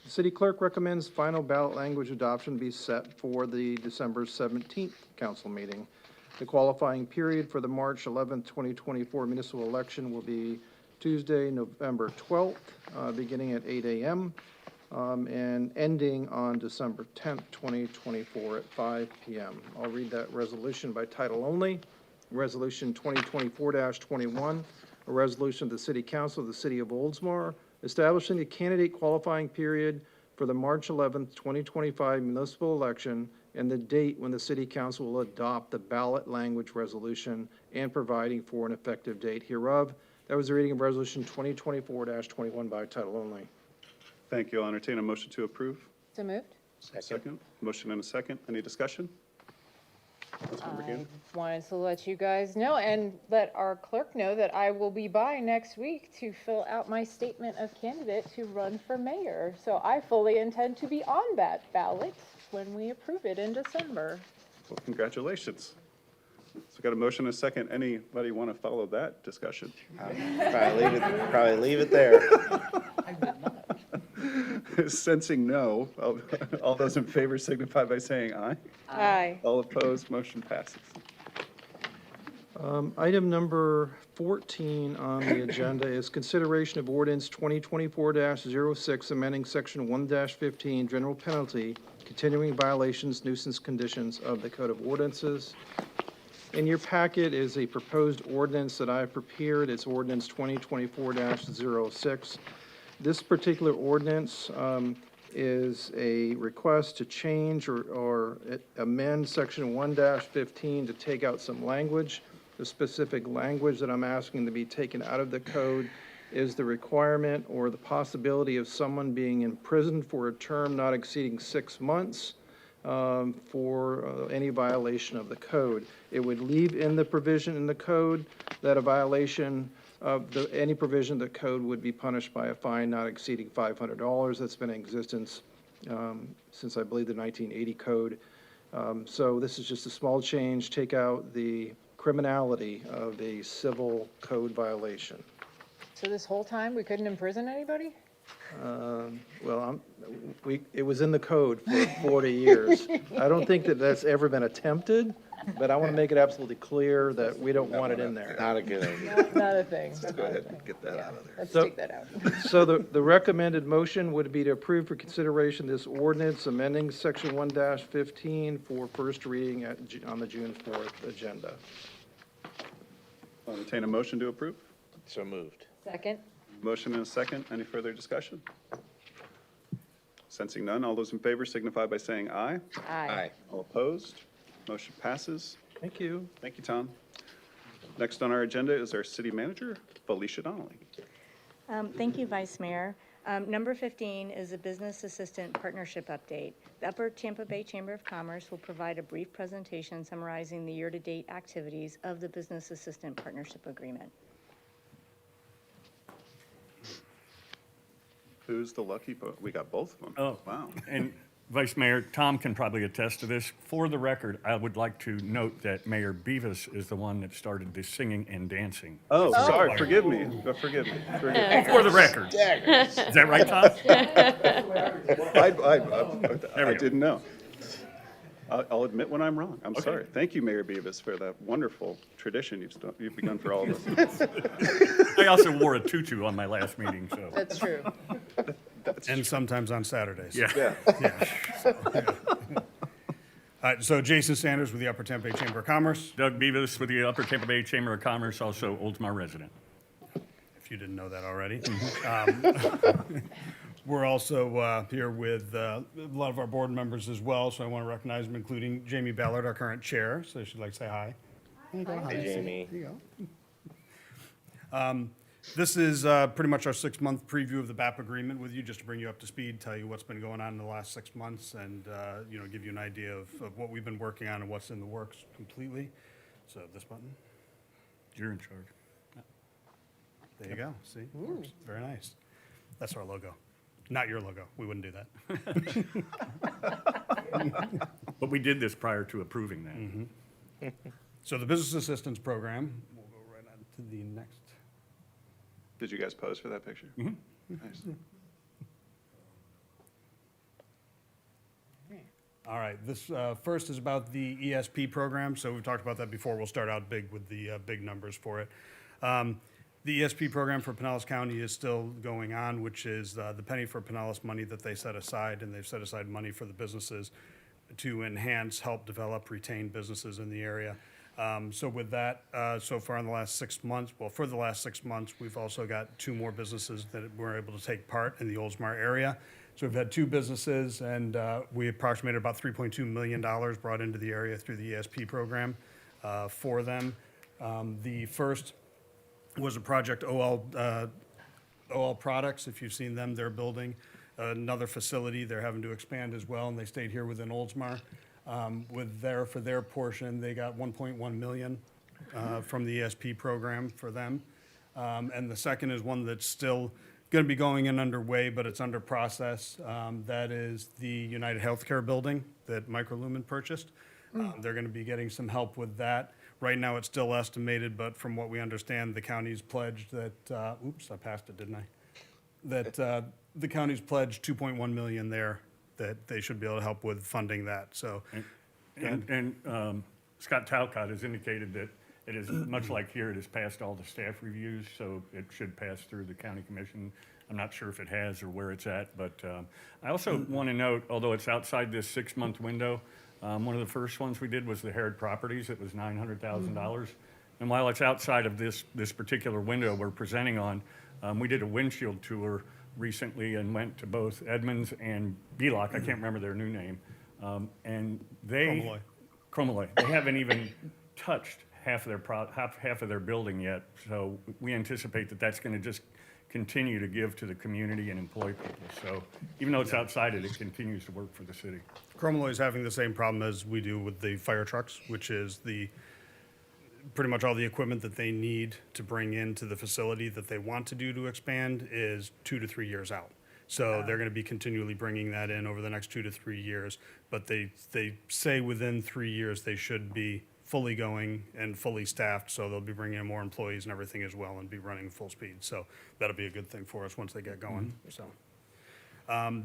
The city clerk recommends final ballot language adoption be set for the December 17th council meeting. The qualifying period for the March 11th, 2024 municipal election will be Tuesday, November 12th, beginning at 8 a.m. And ending on December 10th, 2024 at 5 p.m. I'll read that resolution by title only. Resolution 2024-21, a resolution of the City Council of the City of Oldsmar establishing a candidate qualifying period for the March 11th, 2025 municipal election and the date when the City Council will adopt the ballot language resolution and providing for an effective date hereof. That was the reading of Resolution 2024-21 by title only. Thank you. I'll entertain a motion to approve. So moved. Second. Motion and a second. Any discussion? Councilmember I Gann? wanted to let you guys know and let our clerk know that I will be by next week to fill out my statement of candidate to run for mayor. So I fully intend to be on that ballot when we approve it in December. Well, congratulations. So got a motion and a second. Anybody want to follow that discussion? Probably leave it there. Sensing no, all those in favor signify by saying aye. Aye. All opposed, motion passes. Item number 14 on the agenda is consideration of ordinance 2024-06, amending section 1-15, general penalty, continuing violations, nuisance conditions of the Code of Ordinances. In your packet is a proposed ordinance that I have prepared. It's ordinance 2024-06. This particular ordinance is a request to change or amend section 1-15 to take out some language. The specific language that I'm asking to be taken out of the code is the requirement or the possibility of someone being imprisoned for a term not exceeding 6 months for any violation of the code. It would leave in the provision in the code that a violation of any provision of the code would be punished by a fine not exceeding $500. That's been in existence since, I believe, the 1980 code. So this is just a small change, take out the criminality of a civil code violation. So this whole time, we couldn't imprison anybody? Well, it was in the code for 40 years. I don't think that that's ever been attempted, but I want to make it absolutely clear that we don't want it in there. Not a good idea. Not a thing. Let's go ahead and get that out of there. Let's So- take that out. So the recommended motion would be to approve for consideration this ordinance amending section 1-15 for first reading on the June 4th agenda. I'll entertain a motion to approve. So moved. Second. Motion and a second. Any further discussion? Sensing none, all those in favor signify by saying aye. Aye. All opposed? Motion passes. Thank you. Thank you, Tom. Next on our agenda is our city manager, Felicia Donnelly. Thank you, Vice Mayor. Number 15 is a business assistant partnership update. The Upper Tampa Bay Chamber of Commerce will provide a brief presentation summarizing the year-to-date activities of the business assistant partnership agreement. Who's the lucky, we got both of them. Oh, Wow. And Vice Mayor, Tom can probably attest to this. For the record, I would like to note that Mayor Beavis is the one that started the singing and dancing. Oh, sorry, forgive me. Forgive me. For the record. Is that right, Tom? I didn't know. I'll admit when I'm wrong. I'm sorry. Thank you, Mayor Beavis, for that wonderful tradition you've begun for all of us. I also wore a tutu on my last meeting, so. That's true. And sometimes on Saturdays. Yeah. So Jason Sanders with the Upper Tampa Bay Chamber of Commerce, Doug Beavis with the Upper Tampa Bay Chamber of Commerce, also Oldsmar resident. if you didn't know that already. We're also here with a lot of our board members as well, so I want to recognize them, including Jamie Ballard, our current chair, so she'd like to say hi. There you go, Hi, Holly. Jamie. There you go. This is pretty much our 6-month preview of the BAP agreement with you, just to bring you up to speed, tell you what's been going on in the last 6 months, and give you an idea of what we've been working on and what's in the works completely. So this button, You're in charge. there you go. See, works. Very nice. That's our logo, not your logo. We wouldn't do that. But we did this prior to approving that. So the business assistance program. We'll go right on to the next. Did you guys pose for that picture? Nice. All right, this first is about the ESP program. So we've talked about that before. We'll start out big with the big numbers for it. The ESP program for Pinellas County is still going on, which is the Penny for Pinellas money that they set aside, and they've set aside money for the businesses to enhance, help develop, retain businesses in the area. So with that, so far in the last 6 months, for the last 6 months, we've also got 2 more businesses that were able to take part in the Oldsmar area. So we've had 2 businesses, and we approximated about $3.2 million brought into the area through the ESP program for them. The first was a project OL Products. If you've seen them, they're building another facility. They're having to expand as well, and they stayed here within Oldsmar. For their portion, they got $1.1 million from the ESP program for them. And the second is one that's still going to be going in underway, but it's under process. That is the United Healthcare building that Microlumen purchased. They're going to be getting some help with that. Right now, it's still estimated, but from what we understand, the county's pledged that, oops, I passed it, didn't I? That the county's pledged $2.1 million there, that they should be able to help with funding that, so. And Scott Talcott has indicated that it is, much like here, it has passed all the staff reviews, so it should pass through the county commission. I'm not sure if it has or where it's at, but I also want to note, although it's outside this 6-month window, one of the first ones we did was the Herod Properties. It was $900,000. And while it's outside of this particular window we're presenting on, we did a windshield tour recently and went to both Edmonds and Belock. I can't remember their new name. And they, Cromalloy, they haven't even touched half of their building yet. So we anticipate that that's going to just continue to give to the community and employ people. So even though it's outside it continues to work for the city. Cromalloy is having the same problem as we do with the fire trucks, which is pretty much all the equipment that they need to bring into the facility that they want to do to expand is 2 to 3 years out. So they're going to be continually bringing that in over the next 2 to 3 years. But they say within 3 years they should be fully going and fully staffed. So they'll be bringing in more employees and everything as well and be running full speed. So that'll be a good thing for us once they get going. So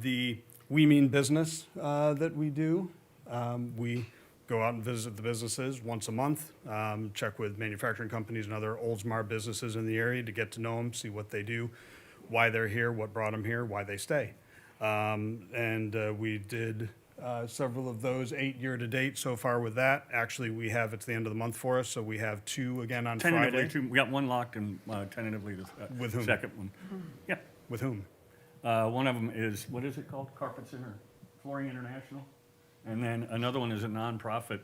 the We Mean Business that we do, we go out and visit the businesses once a month, check with manufacturing companies and other Oldsmar businesses in the area to get to know them, see what they do, why they're here, what brought them here, why they stay. We did several of those, 8 year to date so far with that. Actually, it's the end of the month for us, so we have 2 again on Friday. Tentatively, we got 1 locked and tentatively the With whom? second one. Yeah. With whom? One of them is, what is it called? Carpet Center, Flooring International. And then another one is a nonprofit.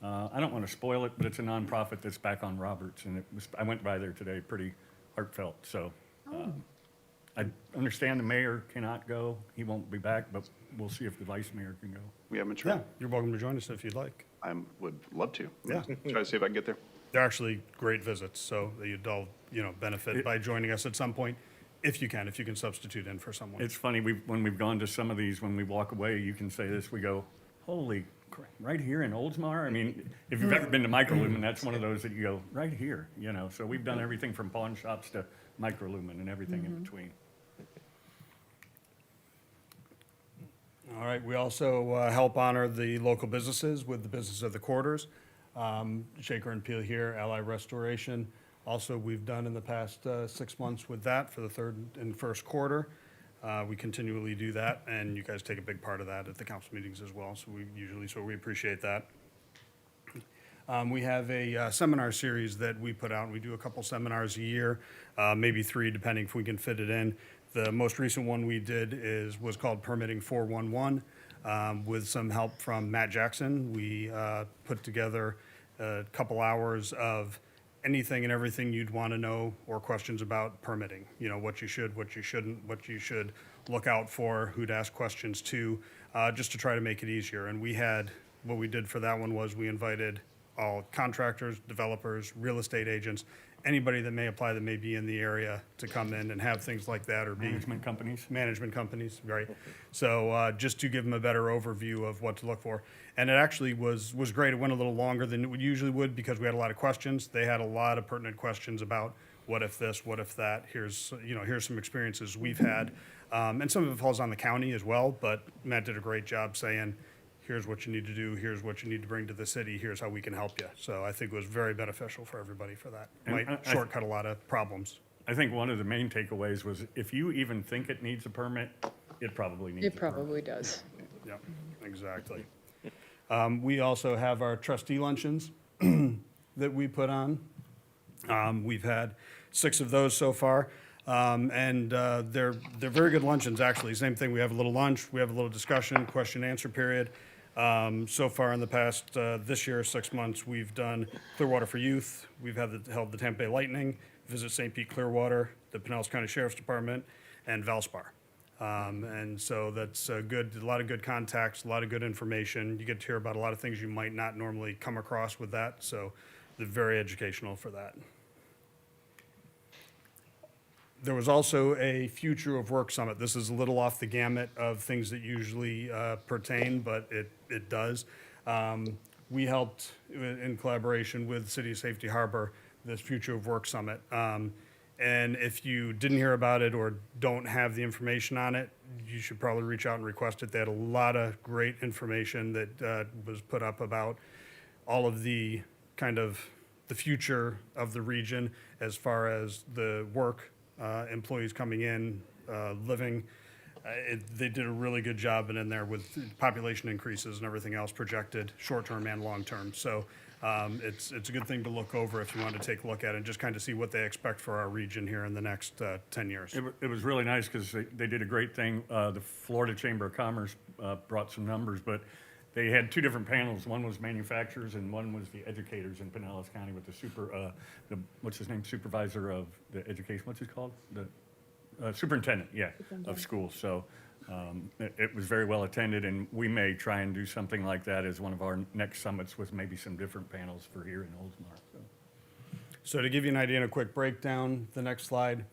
I don't want to spoil it, but it's a nonprofit that's back on Roberts. And I went by there today, pretty heartfelt. So I understand the mayor cannot go. He won't be back, but we'll see if the vice mayor can go. We haven't Yeah, tried. you're welcome to join us if you'd like. I would love to. Yeah. Try to see if I can get there. They're actually great visits, so that you'd all, benefit by joining us at some point, if you can substitute in for someone. It's funny, when we've gone to some of these, when we walk away, you can say this, we go, holy crap, right here in Oldsmar? I mean, if you've ever been to Microlumen, that's one of those that you go, right here, So we've done everything from pawn shops to Microlumen and everything in between. All right, we also help honor the local businesses with the Business of the Quarters. Shaker and Peel here, Ally Restoration. Also, we've done in the past 6 months with that for the third and first quarter. We continually do that, and you guys take a big part of that at the council meetings as well, so we appreciate that. We have a seminar series that we put out. We do a couple seminars a year, maybe 3, depending if we can fit it in. The most recent one we did was called Permitting 411, with some help from Matt Jackson. We put together a couple hours of anything and everything you'd want to know or questions about permitting. You know, what you should, what you shouldn't, what you should look out for, who to ask questions to, just to try to make it easier. And what we did for that one was we invited all contractors, developers, real estate agents, anybody that may apply that may be in the area to come in and have things like that, or be. Management companies. Management companies, right. So just to give them a better overview of what to look for. And it actually was great. It went a little longer than it usually would because we had a lot of questions. They had a lot of pertinent questions about what if this, what if that. Here's some experiences we've had. And some of it falls on the county as well, but Matt did a great job saying, here's what you need to do, here's what you need to bring to the city, here's how we can help you. So I think it was very beneficial for everybody for that. And Might shortcut a lot of problems. I think one of the main takeaways was if you even think it needs a permit, it probably needs a It permit. probably does. Yep, exactly. We also have our trustee luncheons that we put on. We've had 6 of those so far. And they're very good luncheons, actually. Same thing, we have a little lunch, we have a little discussion, question and answer period. So far in the past, this year, 6 months, we've done Clearwater for Youth, we've held the Tampa Bay Lightning, Visit St. Pete Clearwater, the Pinellas County Sheriff's Department, and Valspar. And so that's good, a lot of good contacts, a lot of good information. You get to hear about a lot of things you might not normally come across with that, so they're very educational for that. There was also a Future of Work Summit. This is a little off the gamut of things that usually pertain, but it does. We helped in collaboration with City of Safety Harbor, this Future of Work Summit. And if you didn't hear about it or don't have the information on it, you should probably reach out and request it. They had a lot of great information that was put up about all of the kind of the future of the region as far as the work, employees coming in, living. They did a really good job in there with population increases and everything else projected, short-term and long-term. So it's a good thing to look over if you want to take a look at it and just kind of see what they expect for our region here in the next 10 years. It was really nice because they did a great thing. The Florida Chamber of Commerce brought some numbers, but they had 2 different panels. One was manufacturers and one was the educators in Pinellas County with the what's his name, supervisor of the education, what's it called? The superintendent, yeah, of schools. So it was very well attended, and we may try and do something like that as one of our next summits with maybe some different panels for here in Oldsmar. So to give you an idea and a quick breakdown, the next slide,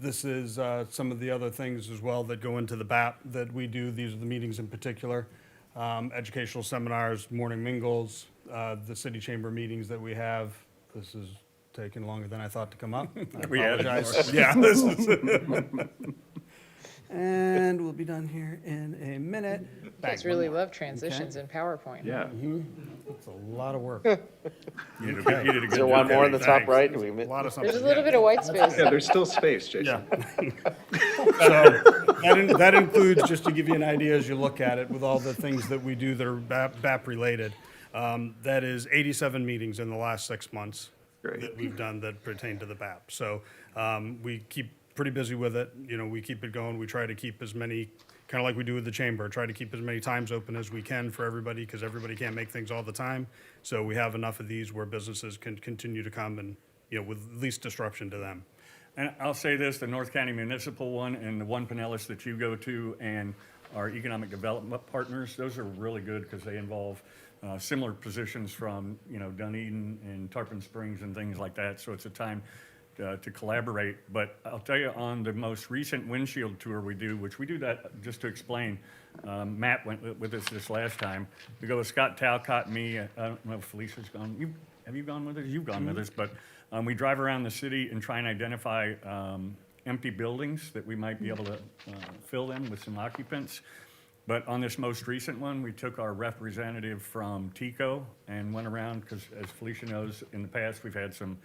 this is some of the other things as well that go into the BAP that we do. These are the meetings in particular. Educational seminars, morning mingles, the city chamber meetings that we have. This is taking longer than I thought to come up. I We added apologize. more. Yeah, this is. And we'll be done here in a minute. You guys really love transitions Okay. in PowerPoint. Yeah. It's a lot of work. You did a good Is there one job. more in the top Thanks. right? A lot of There's something. a little bit of white space. Yeah, there's still space, Jason. Yeah. So that includes, just to give you an idea as you look at it, with all the things that we do that are BAP related, that is 87 meetings in the last 6 months Great. that we've done that pertain to the BAP. So we keep pretty busy with it. You know, we keep it going. We try to keep as many, kind of like we do with the chamber, try to keep as many times open as we can for everybody because everybody can't make things all the time. So we have enough of these where businesses can continue to come and, with least disruption to them. And I'll say this, the North County Municipal one and the one Pinellas that you go to and our economic development partners, those are really good because they involve similar positions from, Dunedin and Tarpon Springs and things like that. So it's a time to collaborate. But I'll tell you, on the most recent windshield tour we do, which we do that just to explain, Matt went with us this last time. We go with Scott Talcott, me, I don't know if Felicia's gone. Have you gone with us? You've gone with us, but we drive around the city and try and identify empty buildings that we might be able to fill them with some occupants. But on this most recent one, we took our representative from TECO and went around, because as Felicia knows, in the past, we've had some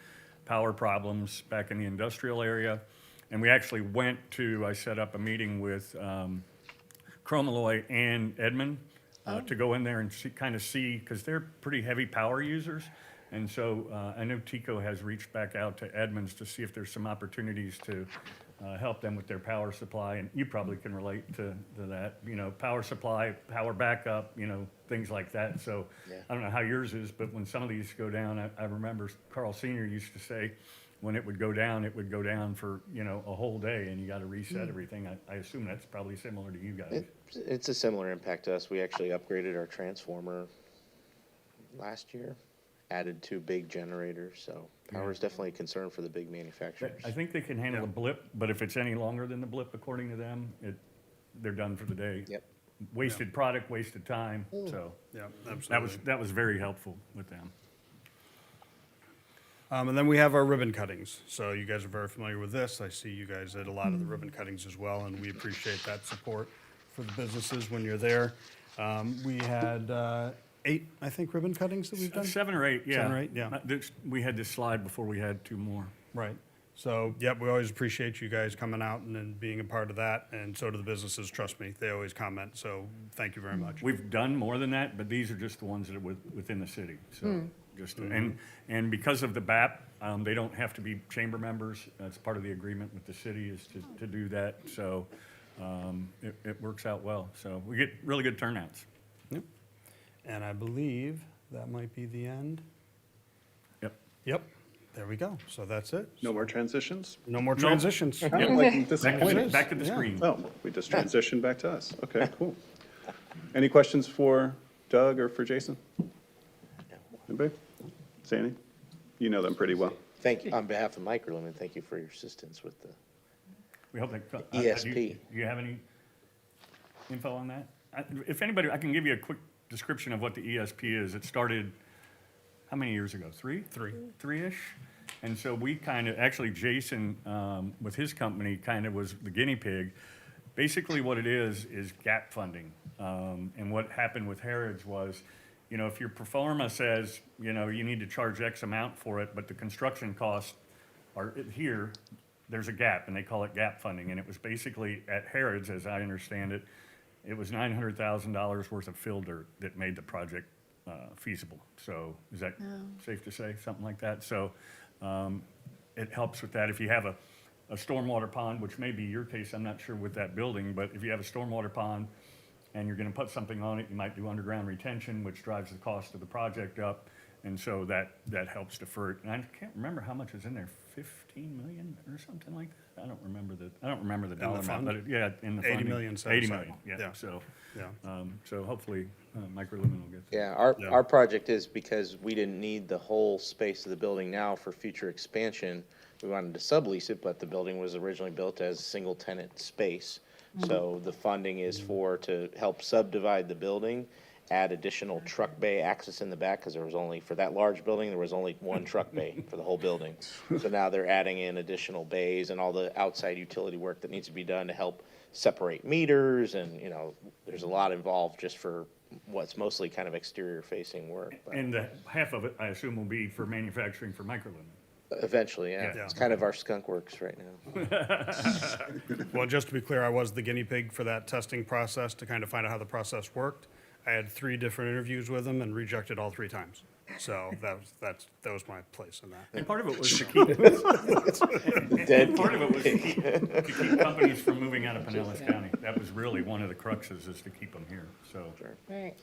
power problems back in the industrial area. And we actually I set up a meeting with Chromalloy and Edmond to go in there and see, because they're pretty heavy power users. And so I know Tico has reached back out to Edmonds to see if there's some opportunities to help them with their power supply. And you probably can relate to that, you know, power supply, power backup, you know, things like that. So I don't know how yours is, but when some of these go down, I remember Carl Senior used to say, when it would go down for, you know, a whole day and you got to reset everything. I assume that's probably similar to you guys. It's a similar impact to us. We actually upgraded our transformer last year, added 2 big generators, so power is definitely a concern for the big manufacturers. I think they can handle a blip, but if it's any longer than the blip, according to them, they're done for the day. Yep. Wasted product, wasted time, so. Yeah, absolutely. That was very helpful with them. And then we have our ribbon cuttings. So you guys are very familiar with this. I see you guys at a lot of the ribbon cuttings as well, and we appreciate that support for the businesses when you're there. We had 8, I think, ribbon cuttings that we've done? 7 or 8, yeah. 7 or 8, yeah. We had this slide before we had 2 more. Right. So, yep, we always appreciate you guys coming out and then being a part of that, and so do the businesses, trust me. They always comment, so thank you very much. We've done more than that, but these are just the ones that are within the city, so. Just, and because of the BAP, they don't have to be chamber members. That's part of the agreement with the city is to do that, so it works out well. So we get really good turnouts. Yep. And I believe that might be the end. Yep. Yep, there we go. So that's it. No more transitions? No more transitions. Yep, Yep. like disappointed. Back to the Yeah. screen. Oh, we just transitioned back to us. Okay, cool. Any questions for Doug or for Jason? Anybody? Sandy? You know them pretty well. Thank you, on behalf of Microlim, thank you for your assistance with the We hope that. ESP. Do you have any info on that? If anybody, I can give you a quick description of what the ESP is. It started, how many years ago? 3? 3-ish? And so we kind of, actually Jason, with his company, kind of was the guinea pig. Basically what it is gap funding. And what happened with Harrods was, you know, if your performa says, you know, you need to charge X amount for it, but the construction costs are here, there's a gap, and they call it gap funding. And it was basically at Harrods, as I understand it, it was $900,000 worth of fill dirt that made the project feasible. So is that safe to say, something like that? So it helps with that. If you have a stormwater pond, which may be your case, I'm not sure with that building, but if you have a stormwater pond and you're going to put something on it, you might do underground retention, which drives the cost of the project up. And so that helps defer it. And I can't remember how much is in there, 15 million or something like that? I don't remember the dollar amount, fund? but yeah, in the 80 funding. million set 80 aside. million, yeah. Yeah. So, Yeah. so hopefully Microlumen will get. Yeah, Yeah. our project is because we didn't need the whole space of the building now for future expansion. We wanted to sublease it, but the building was originally built as single tenant space. So the funding is to help subdivide the building, add additional truck bay access in the back, because there was only, for that large building, there was only 1 truck bay for the whole building. So now they're adding in additional bays and all the outside utility work that needs to be done to help separate meters, and, you know, there's a lot involved just for what's mostly kind of exterior facing work. But And half of it, I assume, will be for manufacturing for Microlumen. eventually, yeah. Yeah. It's kind of our skunk works right now. Well, just to be clear, I was the guinea pig for that testing process to kind of find out how the process worked. I had 3 different interviews with them and rejected all 3 times. So that was my place in that. And part of it was to keep, Dead part of it was to guinea pig. keep companies from moving out of Pinellas County. That was really one of the cruxes, is to keep them here, so, Right.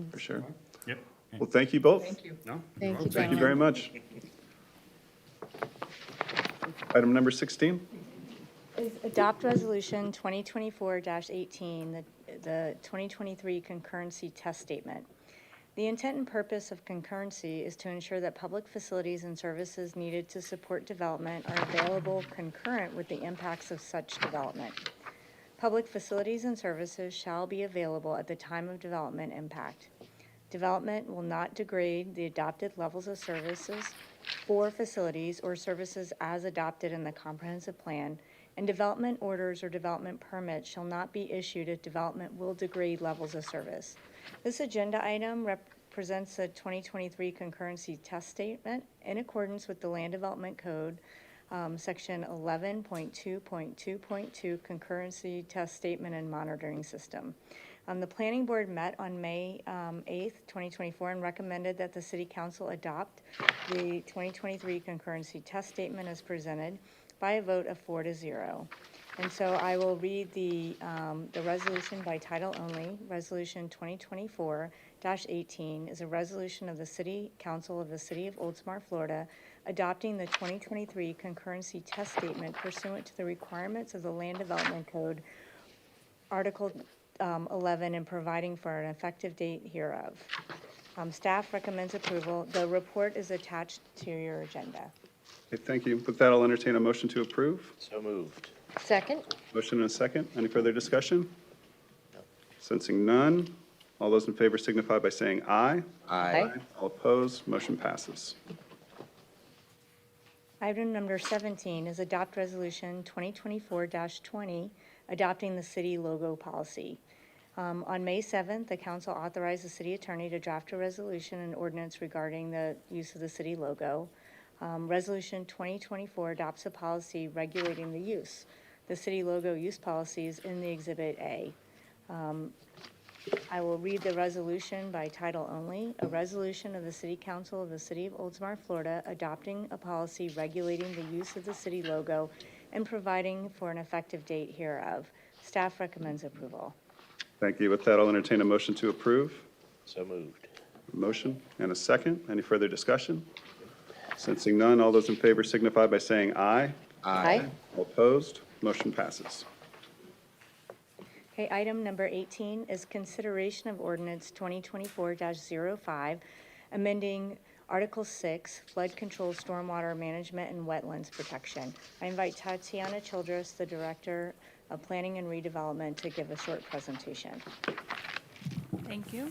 For sure. yep. Well, thank you both. No? Thank you, Thank you very much. Item number 16. Is adopt resolution 2024-18, the 2023 concurrency test statement. The intent and purpose of concurrency is to ensure that public facilities and services needed to support development are available concurrent with the impacts of such development. Public facilities and services shall be available at the time of development impact. Development will not degrade the adopted levels of services for facilities or services as adopted in the comprehensive plan, and development orders or development permits shall not be issued if development will degrade levels of service. This agenda item represents the 2023 concurrency test statement in accordance with the Land Development Code, Section 11.2.2.2 concurrency test statement and monitoring system. The planning board met on May 8th, 2024, and recommended that the city council adopt the 2023 concurrency test statement as presented by a vote of 4-0. And so I will read the resolution by title only. Resolution 2024-18 is a resolution of the City Council of the City of Oldsmar, Florida, adopting the 2023 concurrency test statement pursuant to the requirements of the Land Development Code, Article 11, and providing for an effective date hereof. Staff recommends approval. The report is attached to your agenda. Okay, thank you. With that, I'll entertain a motion to approve. So moved. Second? Motion and a second. Any further discussion? Sensing none, all those in favor signify by saying aye. Aye. All opposed, motion passes. Item number 17 is adopt resolution 2024-20, adopting the city logo policy. On May 7th, the council authorized the city attorney to draft a resolution and ordinance regarding the use of the city logo. Resolution 2024 adopts a policy regulating the use. The city logo use policy is in the Exhibit A. I will read the resolution by title only. A resolution of the City Council of the City of Oldsmar, Florida, adopting a policy regulating the use of the city logo and providing for an effective date hereof. Staff recommends approval. Thank you. With that, I'll entertain a motion to approve. So moved. Motion and a second. Any further discussion? Sensing none, all those in favor signify by saying aye. Aye. All opposed, motion passes. Okay, item number 18 is consideration of ordinance 2024-05, amending Article 6, flood control, stormwater management, and wetlands protection. I invite Tatiana Childress, the Director of Planning and Redevelopment, to give a short presentation. Thank you.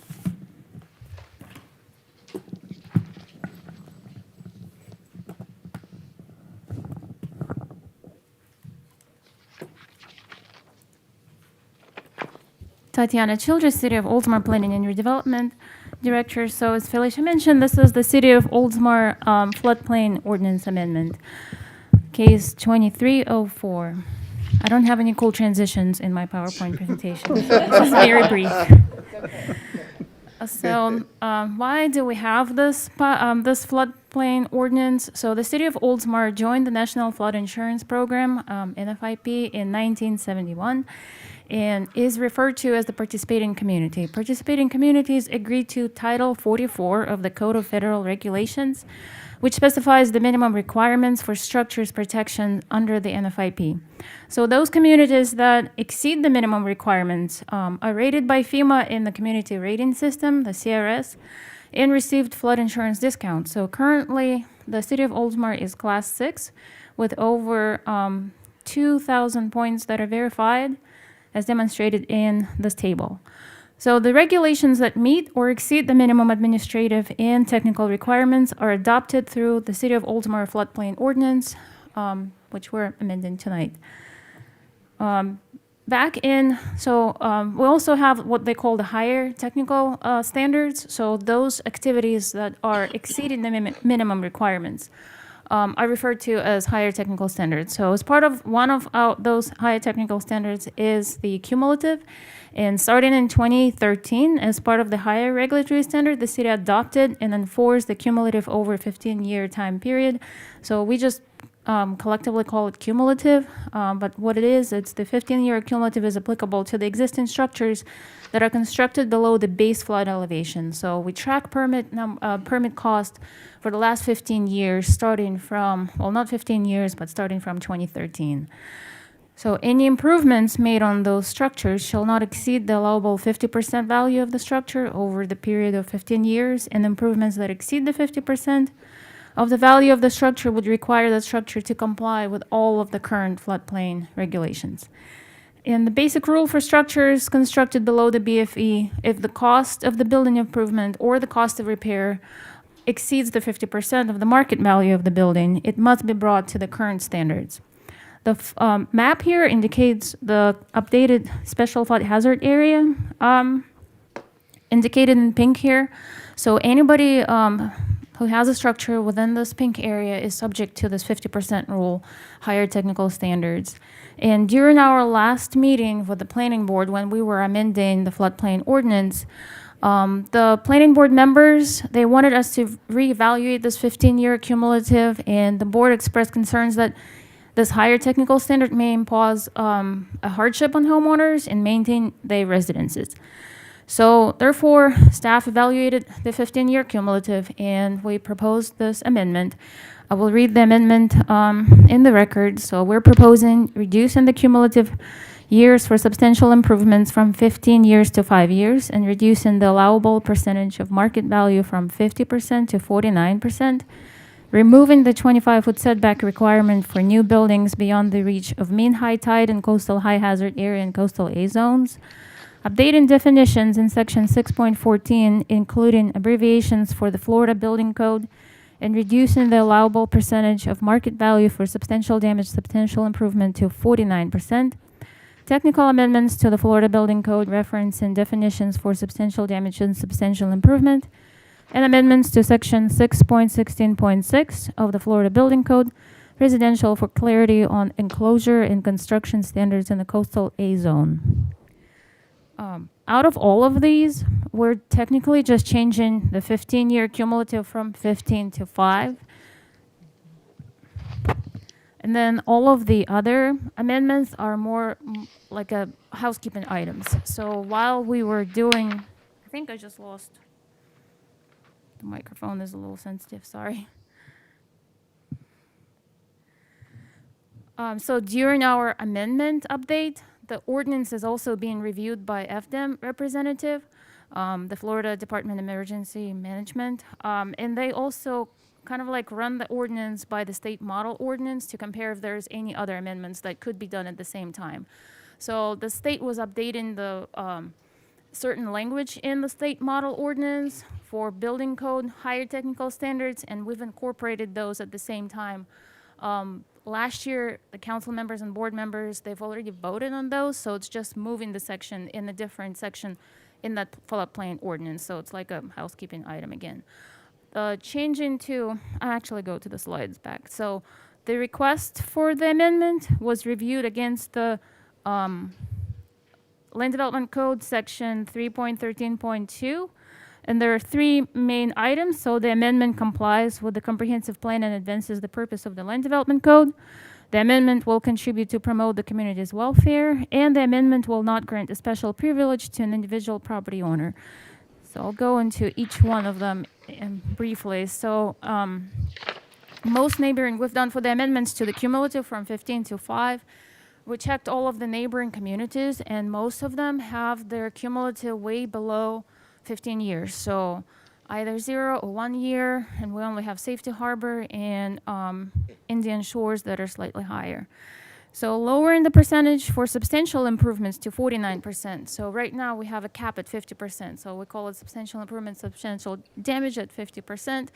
Tatiana Childress, City of Oldsmar Planning and Redevelopment Director. So as Felicia mentioned, this is the City of Oldsmar floodplain ordinance amendment, case 2304. I don't have any cool transitions in my PowerPoint presentation. It's just very brief. So why do we have this floodplain ordinance? So the City of Oldsmar joined the National Flood Insurance Program, NFIP, in 1971. And is referred to as the participating community. Participating communities agree to Title 44 of the Code of Federal Regulations, which specifies the minimum requirements for structures protection under the NFIP. So those communities that exceed the minimum requirements are rated by FEMA in the community rating system, the CRS, and received flood insurance discounts. So currently, the City of Oldsmar is Class 6 with over 2,000 points that are verified, as demonstrated in this table. So the regulations that meet or exceed the minimum administrative and technical requirements are adopted through the City of Oldsmar Floodplain Ordinance, which we're amending tonight. We also have what they call the higher technical standards. So those activities that are exceeding the minimum requirements are referred to as higher technical standards. So as part of one of those higher technical standards is the cumulative. And starting in 2013, as part of the higher regulatory standard, the city adopted and enforced the cumulative over 15-year time period. So we just collectively call it cumulative, but what it is, it's the 15-year cumulative is applicable to the existing structures that are constructed below the base flood elevation. So we track permit cost for the last 15 years, starting from, well, not 15 years, but starting from 2013. So any improvements made on those structures shall not exceed the allowable 50% value of the structure over the period of 15 years, and improvements that exceed the 50% of the value of the structure would require the structure to comply with all of the current floodplain regulations. And the basic rule for structures constructed below the BFE, if the cost of the building improvement or the cost of repair exceeds the 50% of the market value of the building, it must be brought to the current standards. The map here indicates the updated special flood hazard area, indicated in pink here. So anybody who has a structure within this pink area is subject to this 50% rule, higher technical standards. And during our last meeting with the planning board, when we were amending the floodplain ordinance, the planning board members, they wanted us to reevaluate this 15-year cumulative, and the board expressed concerns that this higher technical standard may impose a hardship on homeowners and maintain their residences. So therefore, staff evaluated the 15-year cumulative, and we proposed this amendment. I will read the amendment in the record. So we're proposing reducing the cumulative years for substantial improvements from 15 years to 5 years, and reducing the allowable percentage of market value from 50% to 49%, removing the 25-foot setback requirement for new buildings beyond the reach of mean high tide and coastal high hazard area and coastal A zones, updating definitions in section 6.14, including abbreviations for the Florida Building Code, and reducing the allowable percentage of market value for substantial damage, substantial improvement to 49%. Technical amendments to the Florida Building Code referencing definitions for substantial damage and substantial improvement, and amendments to section 6.16.6 of the Florida Building Code, residential, for clarity on enclosure and construction standards in the coastal A zone. Out of all of these, we're technically just changing the 15-year cumulative from 15 to 5. And then all of the other amendments are more like a housekeeping items. So while we were doing, I think I just lost, the microphone is a little sensitive, sorry. So during our amendment update, the ordinance is also being reviewed by FDEM representative, the Florida Department of Emergency Management, and they also kind of like run the ordinance by the state model ordinance to compare if there's any other amendments that could be done at the same time. So the state was updating the certain language in the state model ordinance for building code, higher technical standards, and we've incorporated those at the same time. Last year, the council members and board members, they've already voted on those, so it's just moving the section in a different section in that floodplain ordinance, so it's like a housekeeping item again. Changing to, I actually go to the slides back. So the request for the amendment was reviewed against the Land Development Code section 3.13.2. And there are 3 main items. So the amendment complies with the comprehensive plan and advances the purpose of the Land Development Code. The amendment will contribute to promote the community's welfare, and the amendment will not grant a special privilege to an individual property owner. So I'll go into each one of them briefly. So most neighboring, we've done for the amendments to the cumulative from 15 to 5. We checked all of the neighboring communities, and most of them have their cumulative way below 15 years. So either 0 or 1 year, and we only have Safety Harbor and Indian Shores that are slightly higher. So lowering the percentage for substantial improvements to 49%. So right now we have a cap at 50%. So we call it substantial improvement, substantial damage at 50%.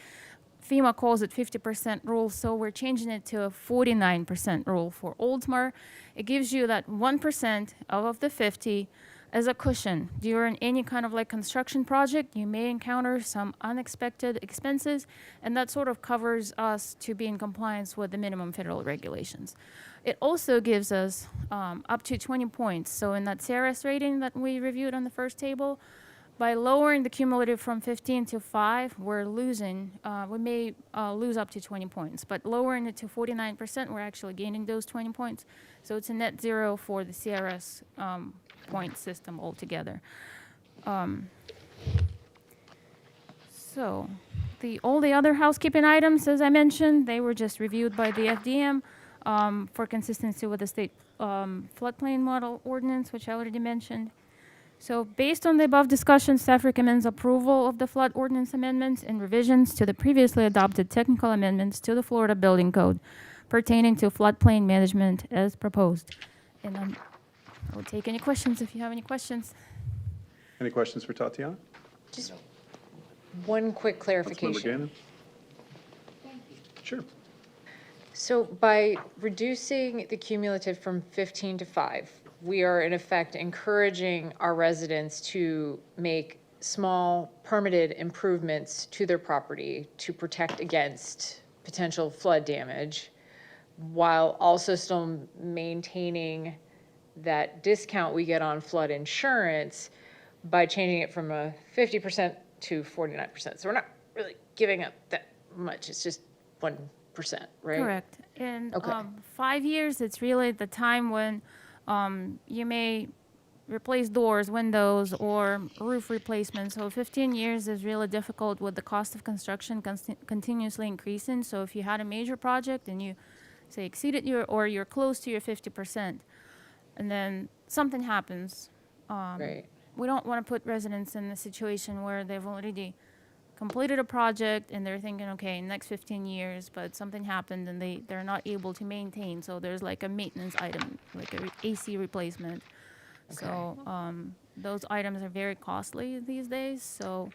FEMA calls it 50% rule, so we're changing it to a 49% rule for Oldsmar. It gives you that 1% of the 50 as a cushion. During any kind of like construction project, you may encounter some unexpected expenses, and that sort of covers us to be in compliance with the minimum federal regulations. It also gives us up to 20 points. So in that CRS rating that we reviewed on the first table, by lowering the cumulative from 15 to 5, we're losing, we may lose up to 20 points, but lowering it to 49%, we're actually gaining those 20 points. So it's a net 0 for the CRS point system altogether. So all the other housekeeping items, as I mentioned, they were just reviewed by the FDM for consistency with the state floodplain model ordinance, which I already mentioned. So based on the above discussion, staff recommends approval of the flood ordinance amendments and revisions to the previously adopted technical amendments to the Florida Building Code pertaining to floodplain management as proposed. And I will take any questions if you have any questions. Any questions for Tatiana? Just one quick clarification. Councilmember Gannon? Sure. So by reducing the cumulative from 15 to 5, we are in effect encouraging our residents to make small permitted improvements to their property to protect against potential flood damage, while also still maintaining that discount we get on flood insurance by changing it from a 50% to 49%. So we're not really giving up that much. It's just 1%, right? Correct. And Okay. 5 years, it's really the time when you may replace doors, windows, or roof replacement. So 15 years is really difficult with the cost of construction continuously increasing. So if you had a major project and you say exceeded or you're close to your 50%, and then something happens, Right. we don't want to put residents in a situation where they've already completed a project and they're thinking, okay, next 15 years, but something happened and they're not able to maintain. So there's like a maintenance item, like a AC replacement. So those items are very costly these days. So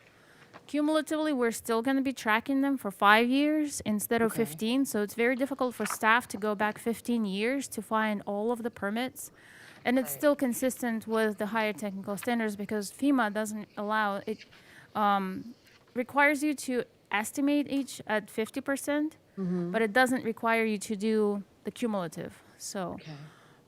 cumulatively, we're still going to be tracking them for 5 years instead of 15. So it's very difficult for staff to go back 15 years to find all of the permits. And it's still consistent with the higher technical standards because FEMA doesn't allow it. Requires you to estimate each at 50%, but it doesn't require you to do the cumulative. So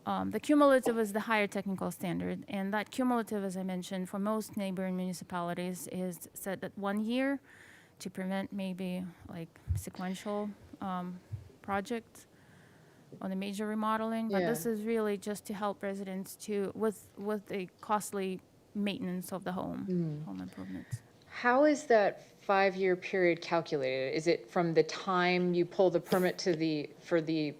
the cumulative is the higher technical standard, and that cumulative, as I mentioned, for most neighboring municipalities is set at 1 year to prevent maybe like sequential projects on the major remodeling. But this Yeah. is really just to help residents with the costly maintenance of the home improvements. How is that 5-year period calculated? Is it from the time you pull the permit for the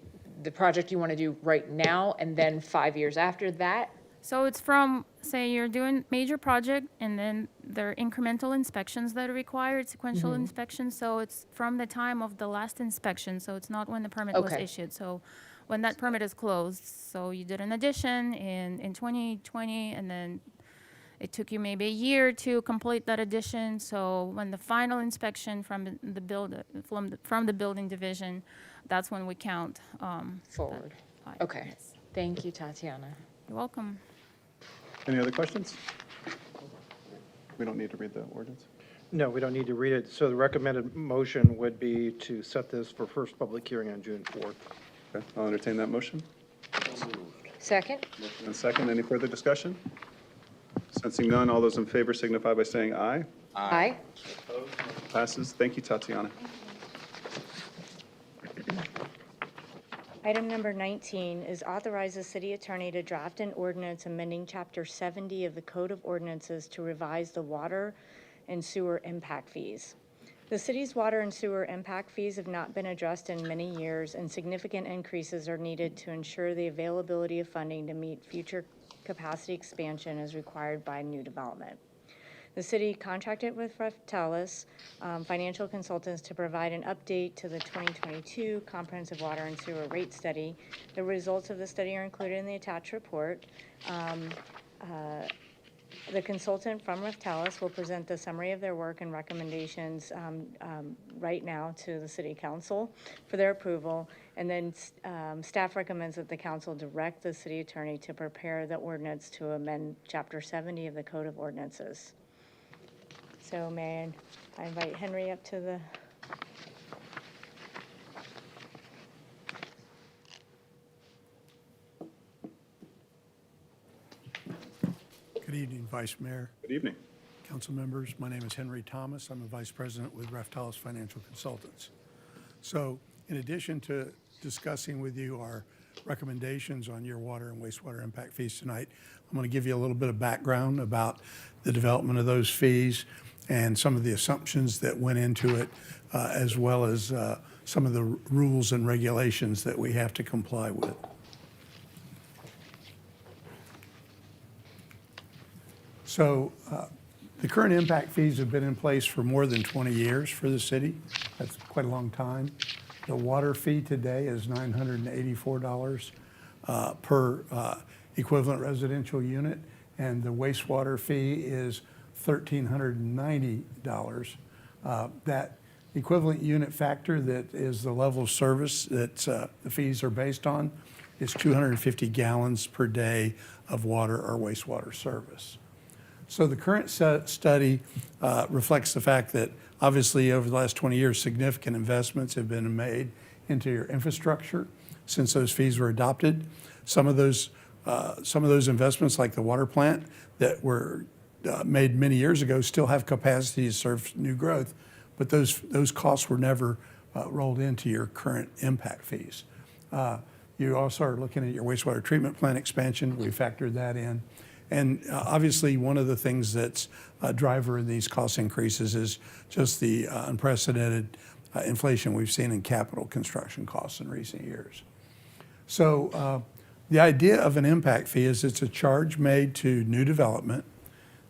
project you want to do right now, and then 5 years after that? So it's from, say, you're doing major project, and then there are incremental inspections that are required, sequential inspections. So it's from the time of the last inspection. So it's not when the permit was Okay. issued. So when that permit is closed, so you did an addition in 2020, and then it took you maybe a year to complete that addition. So when the final inspection from the building division, that's when we count Forward. that. Okay. Yes. Thank you, Tatiana. You're welcome. Any other questions? We don't need to read the ordinance. No, we don't need to read it. So the recommended motion would be to set this for first public hearing on June 4th. Okay, I'll entertain that motion. Second? Motion and second. Any further discussion? Sensing none, all those in favor signify by saying aye. Aye. Passes. Thank you, Tatiana. Item number 19 is authorize the city attorney to draft an ordinance amending Chapter 70 of the Code of Ordinances to revise the water and sewer impact fees. The city's water and sewer impact fees have not been addressed in many years, and significant increases are needed to ensure the availability of funding to meet future capacity expansion as required by new development. The city contracted with Reftelis Financial Consultants to provide an update to the 2022 Comprehensive Water and Sewer Rate Study. The results of the study are included in the attached report. The consultant from Reftelis will present the summary of their work and recommendations right now to the City Council for their approval. And then staff recommends that the council direct the city attorney to prepare the ordinance to amend Chapter 70 of the Code of Ordinances. So may I invite Henry up to the... Good evening, Vice Mayor, Good evening. council members. My name is Henry Thomas. I'm a vice president with Reftelis Financial Consultants. So in addition to discussing with you our recommendations on your water and wastewater impact fees tonight, I'm going to give you a little bit of background about the development of those fees and some of the assumptions that went into it, as well as some of the rules and regulations that we have to comply with. So the current impact fees have been in place for more than 20 years for the city. That's quite a long time. The water fee today is $984 per equivalent residential unit, and the wastewater fee is $1,390. That equivalent unit factor, that is the level of service that the fees are based on, is 250 gallons per day of water or wastewater service. So the current study reflects the fact that obviously over the last 20 years, significant investments have been made into your infrastructure since those fees were adopted. Some of those investments, like the water plant that were made many years ago, still have capacity to serve new growth, but those costs were never rolled into your current impact fees. You also are looking at your wastewater treatment plant expansion. We factored that in. And obviously, one of the things that's a driver in these cost increases is just the unprecedented inflation we've seen in capital construction costs in recent years. So the idea of an impact fee is it's a charge made to new development.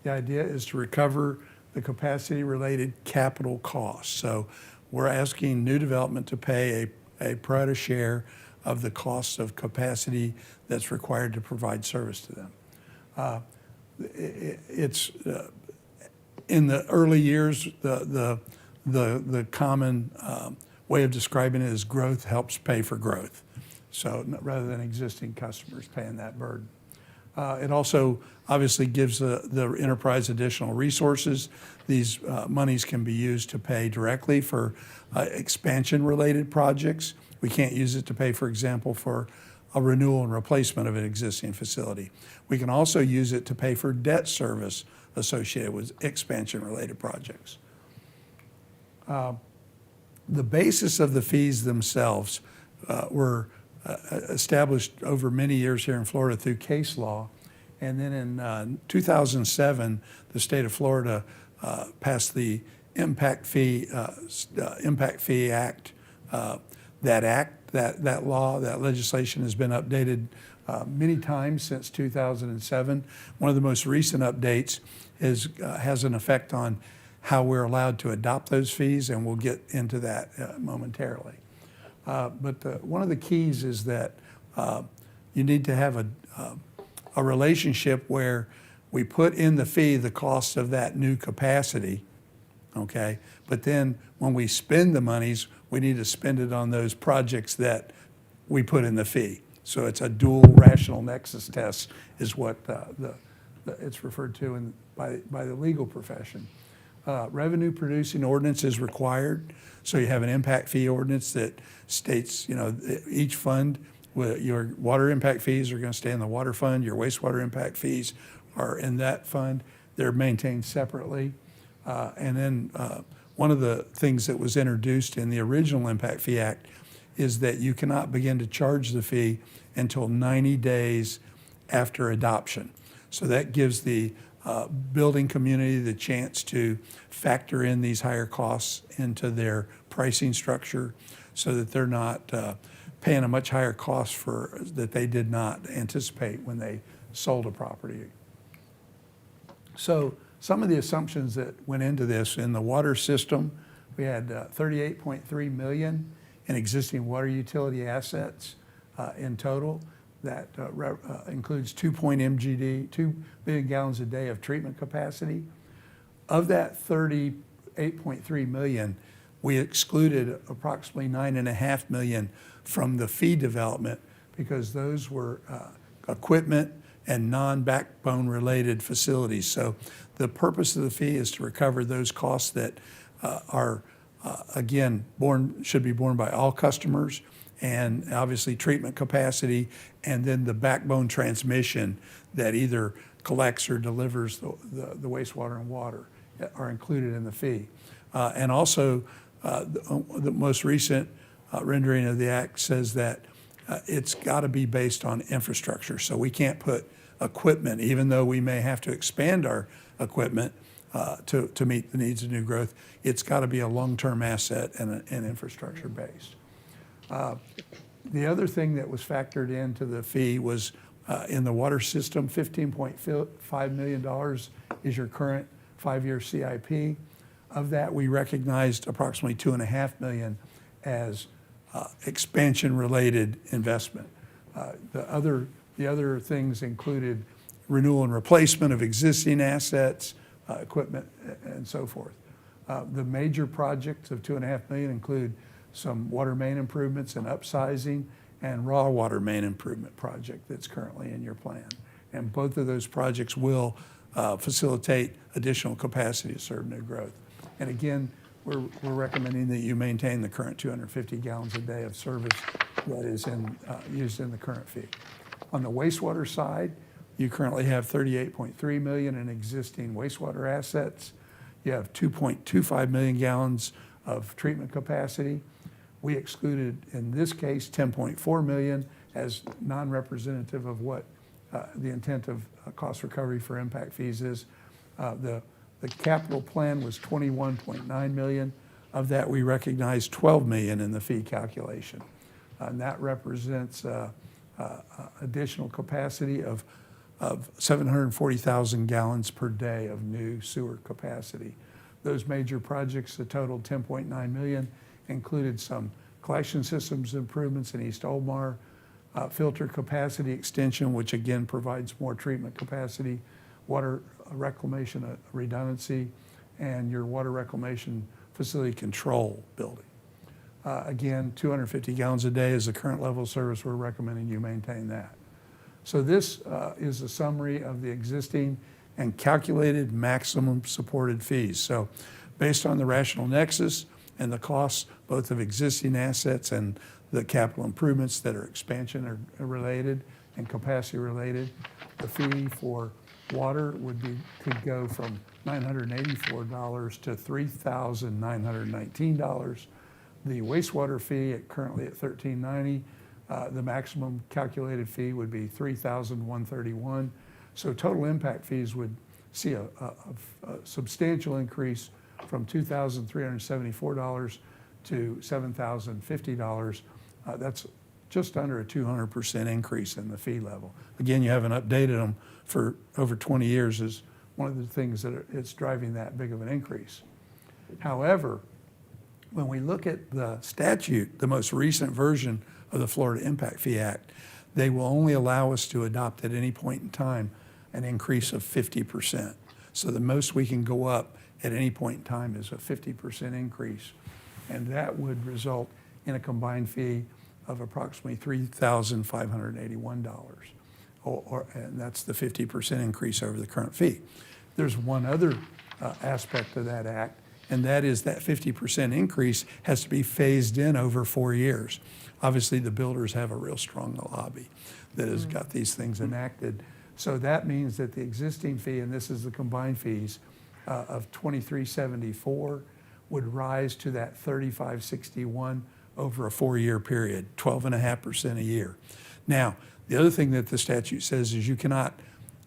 The idea is to recover the capacity-related capital costs. So we're asking new development to pay a pro rata share of the cost of capacity that's required to provide service to them. It's in the early years, the common way of describing it is growth helps pay for growth. So rather than existing customers paying that burden. It also obviously gives the enterprise additional resources. These monies can be used to pay directly for expansion-related projects. We can't use it to pay, for example, for a renewal and replacement of an existing facility. We can also use it to pay for debt service associated with expansion-related projects. The basis of the fees themselves were established over many years here in Florida through case law. And then in 2007, the state of Florida passed the Impact Fee Act. That law, that legislation has been updated many times since 2007. One of the most recent updates has an effect on how we're allowed to adopt those fees, and we'll get into that momentarily. But one of the keys is that you need to have a relationship where we put in the fee the cost of that new capacity, okay? But then when we spend the monies, we need to spend it on those projects that we put in the fee. So it's a dual rational nexus test is what it's referred to by the legal profession. Revenue producing ordinance is required. So you have an impact fee ordinance that states, each fund, your water impact fees are going to stay in the water fund. Your wastewater impact fees are in that fund. They're maintained separately. And then one of the things that was introduced in the original Impact Fee Act is that you cannot begin to charge the fee until 90 days after adoption. So that gives the building community the chance to factor in these higher costs into their pricing structure so that they're not paying a much higher cost that they did not anticipate when they sold a property. So some of the assumptions that went into this, in the water system, we had $38.3 million in existing water utility assets in total. That includes 2 billion gallons a day of treatment capacity. Of that 38.3 million, we excluded approximately 9.5 million from the fee development because those were equipment and non-backbone related facilities. So the purpose of the fee is to recover those costs that are, again, should be borne by all customers, and obviously treatment capacity, and then the backbone transmission that either collects or delivers the wastewater and water are included in the fee. And also, the most recent rendering of the act says that it's got to be based on infrastructure. So we can't put equipment, even though we may have to expand our equipment to meet the needs of new growth, it's got to be a long-term asset and infrastructure based. The other thing that was factored into the fee was in the water system, $15.5 million is your current 5-year CIP. Of that, we recognized approximately $2.5 million as expansion-related investment. The other things included renewal and replacement of existing assets, equipment, and so forth. The major projects of $2.5 million include some water main improvements and upsizing, and raw water main improvement project that's currently in your plan. And both of those projects will facilitate additional capacity to serve new growth. And again, we're recommending that you maintain the current 250 gallons a day of service that is used in the current fee. On the wastewater side, you currently have 38.3 million in existing wastewater assets. You have 2.25 million gallons of treatment capacity. We excluded, in this case, 10.4 million as non-representative of what the intent of cost recovery for impact fees is. The capital plan was 21.9 million. Of that, we recognized 12 million in the fee calculation. And that represents additional capacity of 740,000 gallons per day of new sewer capacity. Those major projects that totaled 10.9 million included some collection systems improvements in East Oldsmar, filter capacity extension, which again provides more treatment capacity, water reclamation redundancy, and your water reclamation facility control building. Again, 250 gallons a day is the current level of service. We're recommending you maintain that. So this is a summary of the existing and calculated maximum supported fees. So based on the rational nexus and the costs both of existing assets and the capital improvements that are expansion or related and capacity related, the fee for water could go from $984 to $3,919. The wastewater fee currently at $1,390. The maximum calculated fee would be $3,131. So total impact fees would see a substantial increase from $2,374 to $7,050. That's just under a 200% increase in the fee level. Again, you haven't updated them for over 20 years is one of the things that it's driving that big of an increase. However, when we look at the statute, the most recent version of the Florida Impact Fee Act, they will only allow us to adopt at any point in time an increase of 50%. So the most we can go up at any point in time is a 50% increase. And that would result in a combined fee of approximately $3,581. And that's the 50% increase over the current fee. There's one other aspect of that act, and that is that 50% increase has to be phased in over 4 years. Obviously, the builders have a real strong lobby that has got these things enacted. So that means that the existing fee, and this is the combined fees, of $23.74 would rise to that $35.61 over a 4-year period, 12.5% a year. Now, the other thing that the statute says is you cannot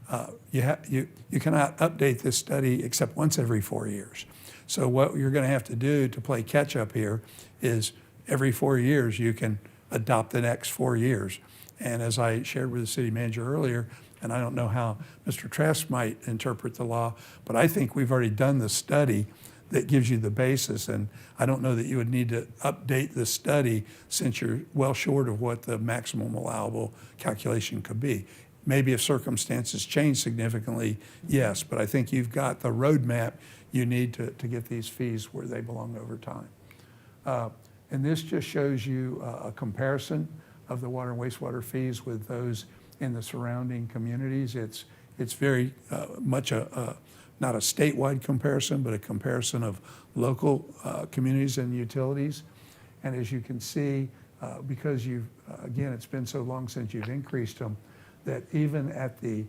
update this study except once every 4 years. So what you're going to have to do to play catch up here is every 4 years you can adopt the next 4 years. And as I shared with the city manager earlier, and I don't know how Mr. Trask might interpret the law, but I think we've already done the study that gives you the basis, and I don't know that you would need to update the study since you're well short of what the maximum allowable calculation could be. Maybe if circumstances change significantly, yes, but I think you've got the roadmap you need to get these fees where they belong over time. And this just shows you a comparison of the water and wastewater fees with those in the surrounding communities. It's very much not a statewide comparison, but a comparison of local communities and utilities. And as you can see, because again, it's been so long since you've increased them, that even at the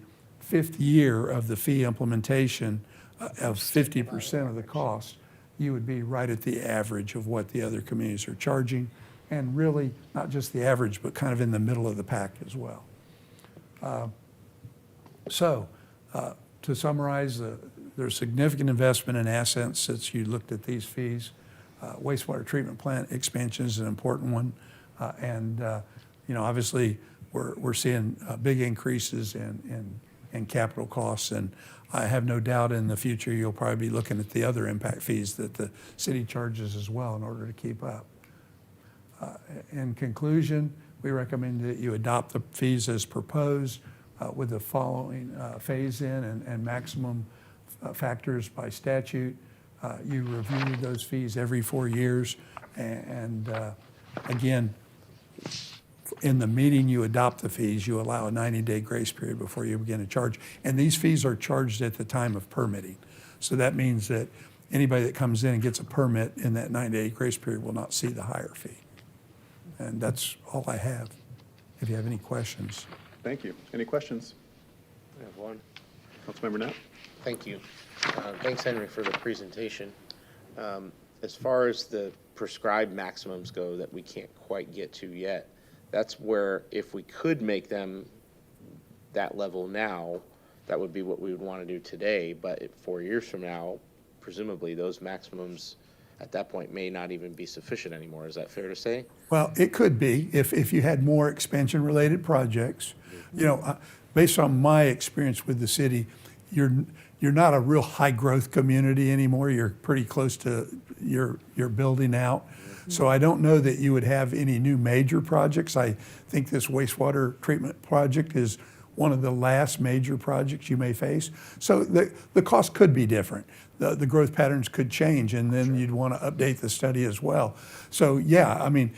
5th year of the fee implementation of 50% of the cost, you would be right at the average of what the other communities are charging, and really not just the average, but kind of in the middle of the pack as well. To summarize, there's significant investment in assets since you looked at these fees. Wastewater treatment plant expansion is an important one, and obviously we're seeing big increases in capital costs, and I have no doubt in the future you'll probably be looking at the other impact fees that the city charges as well in order to keep up. In conclusion, we recommend that you adopt the fees as proposed with the following phase-in and maximum factors by statute. You review those fees every 4 years, and again, in the meeting you adopt the fees, you allow a 90-day grace period before you begin to charge. And these fees are charged at the time of permitting. So that means that anybody that comes in and gets a permit in that 90-day grace period will not see the higher fee. And that's all I have. If you have any questions. Thank you. Any questions? I have one. Councilmember Knapp? Thank you. Thanks, Henry, for the presentation. As far as the prescribed maximums go that we can't quite get to yet, that's where if we could make them that level now, that would be what we would want to do today. But 4 years from now, presumably those maximums at that point may not even be sufficient anymore. Is that fair to say? Well, it could be if you had more expansion-related projects. You know, based on my experience with the city, you're not a real high-growth community anymore. You're pretty close to your building out. So I don't know that you would have any new major projects. I think this wastewater treatment project is one of the last major projects you may face. So the cost could be different. The growth patterns could change, and then you'd want to update the study as well. So yeah, I mean,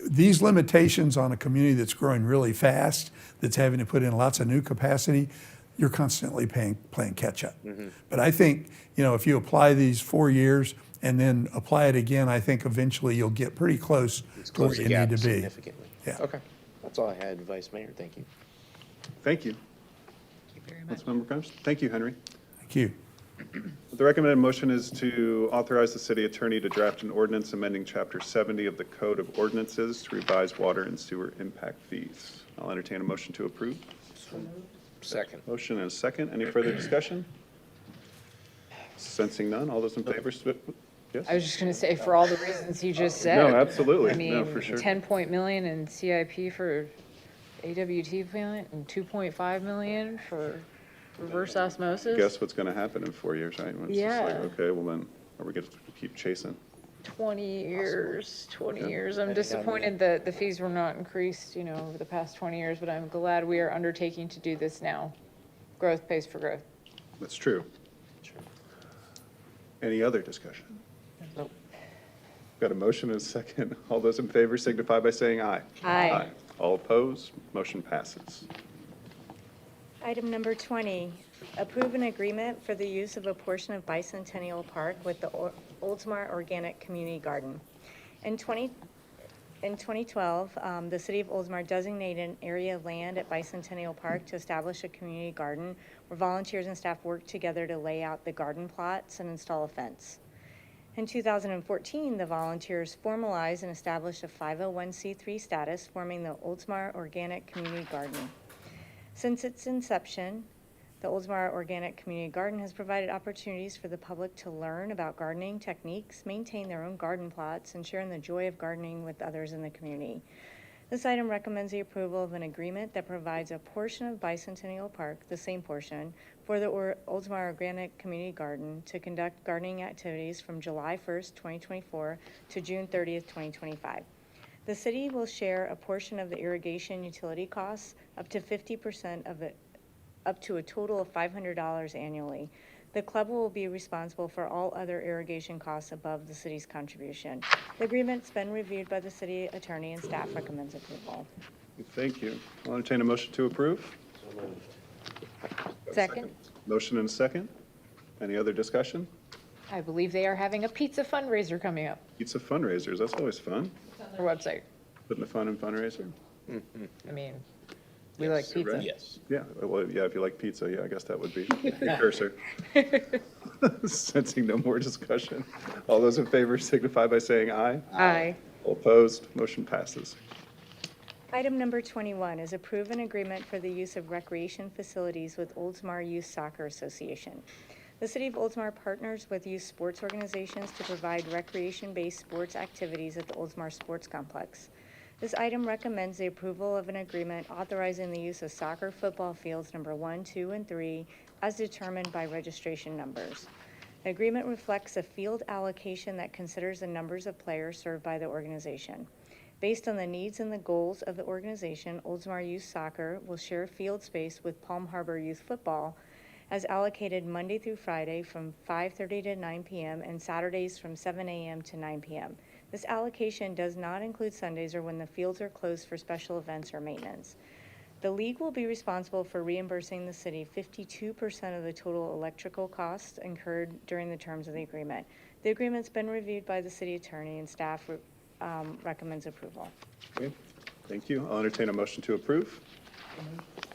these limitations on a community that's growing really fast, that's having to put in lots of new capacity, you're constantly playing catch up. But I think, you know, if you apply these 4 years and then apply it again, I think eventually you'll get pretty close to where you need to be. Significantly. Yeah. Okay. That's all I had, Vice Mayor. Thank you. Thank you. Councilmember Crumbs? Thank you, Henry. Thank you. The recommended motion is to authorize the city attorney to draft an ordinance amending Chapter 70 of the Code of Ordinances to revise water and sewer impact fees. I'll entertain a motion to approve. Second. Motion and a second. Any further discussion? Sensing none, all those in favor, yes? I was just gonna say, for all the reasons you just said. No, absolutely. I No, mean, for sure. 10 million in CIP for AWT plant and 2.5 million for reverse osmosis. Guess what's going to happen in 4 years, right? It's just like, Yeah. okay, well then, are we going to keep chasing? 20 years. I'm disappointed that the fees were not increased, you know, over the past 20 years, but I'm glad we are undertaking to do this now. Growth pays for growth. That's true. Any other discussion? Nope. Got a motion and a second. All those in favor signify by saying aye. Aye. All opposed, motion passes. Item number 20, approve an agreement for the use of a portion of Bicentennial Park with the Oldsmar Organic Community Garden. In 2012, the city of Oldsmar designated an area of land at Bicentennial Park to establish a community garden where volunteers and staff work together to lay out the garden plots and install a fence. In 2014, the volunteers formalized and established a 501c3 status, forming the Oldsmar Organic Community Garden. Since its inception, the Oldsmar Organic Community Garden has provided opportunities for the public to learn about gardening techniques, maintain their own garden plots, and share in the joy of gardening with others in the community. This item recommends the approval of an agreement that provides a portion of Bicentennial Park, the same portion, for the Oldsmar Organic Community Garden to conduct gardening activities from July 1st, 2024 to June 30th, 2025. The city will share a portion of the irrigation utility costs, up to 50% of it, up to a total of $500 annually. The club will be responsible for all other irrigation costs above the city's contribution. The agreement's been reviewed by the city attorney and staff recommends approval. Thank you. I'll entertain a motion to approve. Second. Motion and a second. Any other discussion? I believe they are having a pizza fundraiser coming up. Pizza fundraisers, that's always fun. It's on their website. Putting the fun in fundraiser. I mean, we like pizza. Yes. Yeah, well, yeah, if you like pizza, yeah, I guess that would be the precursor. Sensing no more discussion. All those in favor signify by saying aye. Aye. All opposed, motion passes. Item number 21 is approve an agreement for the use of recreation facilities with Oldsmar Youth Soccer Association. The City of Oldsmar partners with youth sports organizations to provide recreation-based sports activities at the Oldsmar Sports Complex. This item recommends the approval of an agreement authorizing the use of soccer football fields number 1, 2, and 3 as determined by registration numbers. The agreement reflects a field allocation that considers the numbers of players served by the organization. Based on the needs and the goals of the organization, Oldsmar Youth Soccer will share field space with Palm Harbor Youth Football as allocated Monday through Friday from 5:30 to 9 p.m. and Saturdays from 7 a.m. to 9 p.m. This allocation does not include Sundays or when the fields are closed for special events or maintenance. The league will be responsible for reimbursing the city 52% of the total electrical costs incurred during the terms of the agreement. The agreement's been reviewed by the city attorney and staff recommends approval. Okay, thank you. I'll entertain a motion to approve.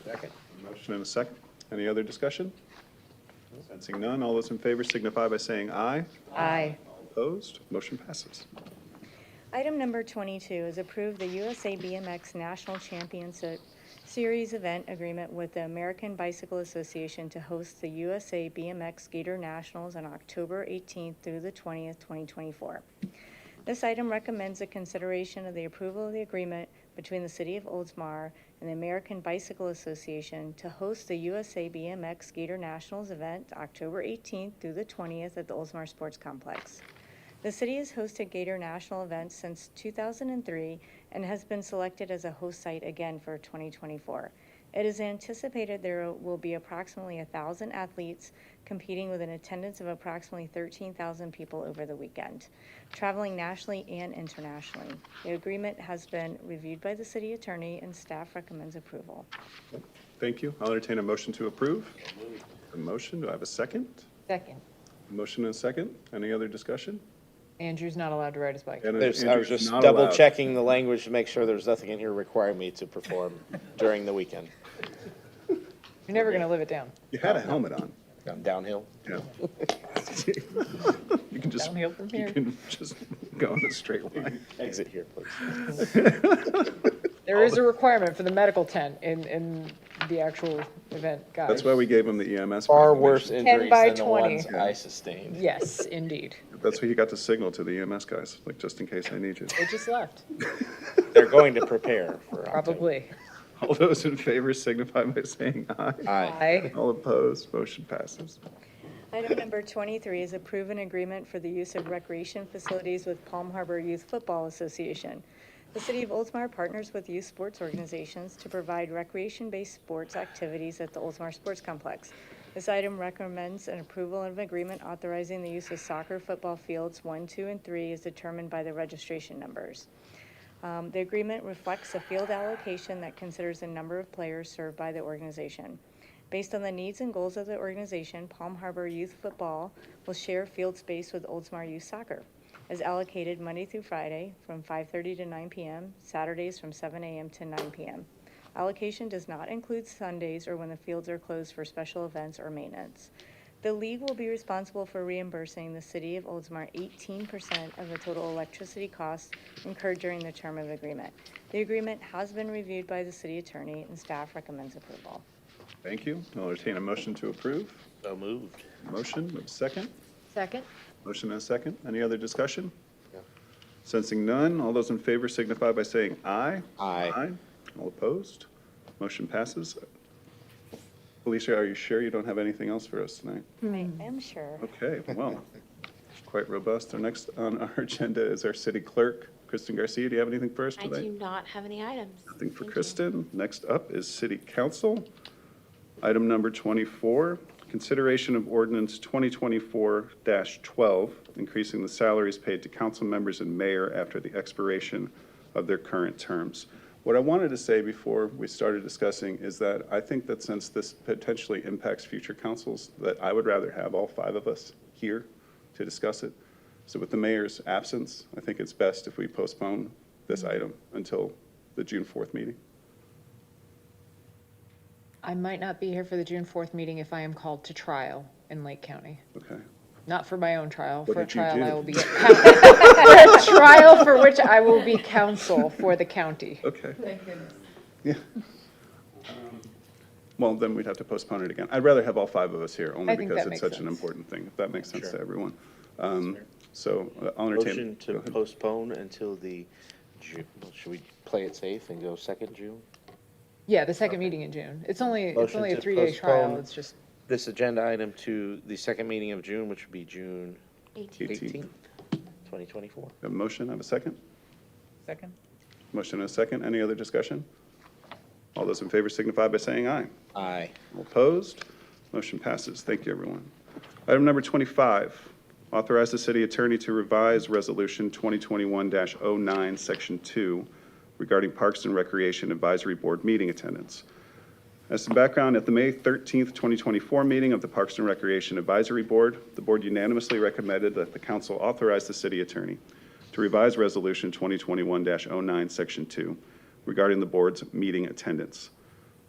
Second. Motion and a second. Any other discussion? Sensing none, all those in favor signify by saying aye. Aye. Opposed? Motion passes. Item number 22 is approve the USA BMX National Championship Series event agreement with the American Bicycle Association to host the USA BMX Gator Nationals on October 18th through the 20th, 2024. This item recommends a consideration of the approval of the agreement between the City of Oldsmar and the American Bicycle Association to host the USA BMX Gator Nationals event October 18th through the 20th at the Oldsmar Sports Complex. The city has hosted Gator National events since 2003 and has been selected as a host site again for 2024. It is anticipated there will be approximately 1,000 athletes competing with an attendance of approximately 13,000 people over the weekend, traveling nationally and internationally. The agreement has been reviewed by the city attorney and staff recommends approval. Thank you. I'll entertain a motion to approve. A motion, do I have a second? Second. Motion and a second. Any other discussion? Andrew's not allowed to ride his bike. And I was Andrew's just not double allowed. checking the language to make sure there's nothing in here requiring me to perform during the weekend. You're never going to live it down. You had a helmet on. Gone downhill. Yeah. You can just, Downhill from you here. can just go in a straight line. Exit here, please. There is a requirement for the medical tent in the actual event, guys. That's why we gave him the EMS. Far worse proclamation. injuries by than the 20. ones I sustained. Yes, indeed. That's why he got the signal to the EMS guys, like, just in case I need you. They just left, They're going to prepare for October. probably. All those in favor signify by saying aye. Aye. Aye. All opposed, motion passes. Item number 23 is approve an agreement for the use of recreation facilities with Palm Harbor Youth Football Association. The City of Oldsmar partners with youth sports organizations to provide recreation-based sports activities at the Oldsmar Sports Complex. This item recommends an approval of an agreement authorizing the use of soccer football fields 1, 2, and 3 as determined by the registration numbers. The agreement reflects a field allocation that considers the number of players served by the organization. Based on the needs and goals of the organization, Palm Harbor Youth Football will share field space with Oldsmar Youth Soccer, as allocated Monday through Friday from 5:30 to 9 p.m., Saturdays from 7 a.m. to 9 p.m. Allocation does not include Sundays or when the fields are closed for special events or maintenance. The league will be responsible for reimbursing the City of Oldsmar 18% of the total electricity costs incurred during the term of agreement. The agreement has been reviewed by the city attorney and staff recommends approval. Thank you. I'll entertain a motion to approve. So moved. Motion, with a second. Second? Motion and a second. Any other discussion? Sensing none, all those in favor signify by saying aye. Aye. All opposed? Motion passes. Felicia, are you sure you don't have anything else for us tonight? I am sure. Okay, well, quite robust. Our next on our agenda is our city clerk, Kristen Garcia. Do you have anything for us I tonight? do not have any items. Nothing for Thank you. Kristen. Next up is city council. Item number 24, consideration of ordinance 2024-12, increasing the salaries paid to council members and mayor after the expiration of their current terms. What I wanted to say before we started discussing is that I think that since this potentially impacts future councils, that I would rather have all 5 of us here to discuss it. So with the mayor's absence, I think it's best if we postpone this item until the June 4th meeting. I might not be here for the June 4th meeting if I am called to trial in Lake County. Okay. Not for my own trial. What For a did you trial, do? I will be for a trial for which I will be counsel for the county. Okay. Thank goodness. Yeah. Well, then we'd have to postpone it again. I'd rather have all 5 of us here, only I think because that it's makes such an sense. important thing, if that makes sense to Sure. everyone. So I'll entertain. Motion to Go ahead. postpone until the June, should we play it safe and go 2nd June? Yeah, the second meeting in June. It's only a Motion to 3-day trial. postpone It's just, this agenda item to the second meeting of June, which would be June 18th. 2024. Have a motion, have a second? second? Motion and a second. Any other discussion? All those in favor signify by saying aye. Aye. All opposed? Motion passes. Thank you, everyone. Item number 25, authorize the city attorney to revise Resolution 2021-09, Section 2, regarding Parks and Recreation Advisory Board meeting attendance. As some background, at the May 13th, 2024 meeting of the Parks and Recreation Advisory Board, the board unanimously recommended that the council authorize the city attorney to revise Resolution 2021-09, Section 2, regarding the board's meeting attendance.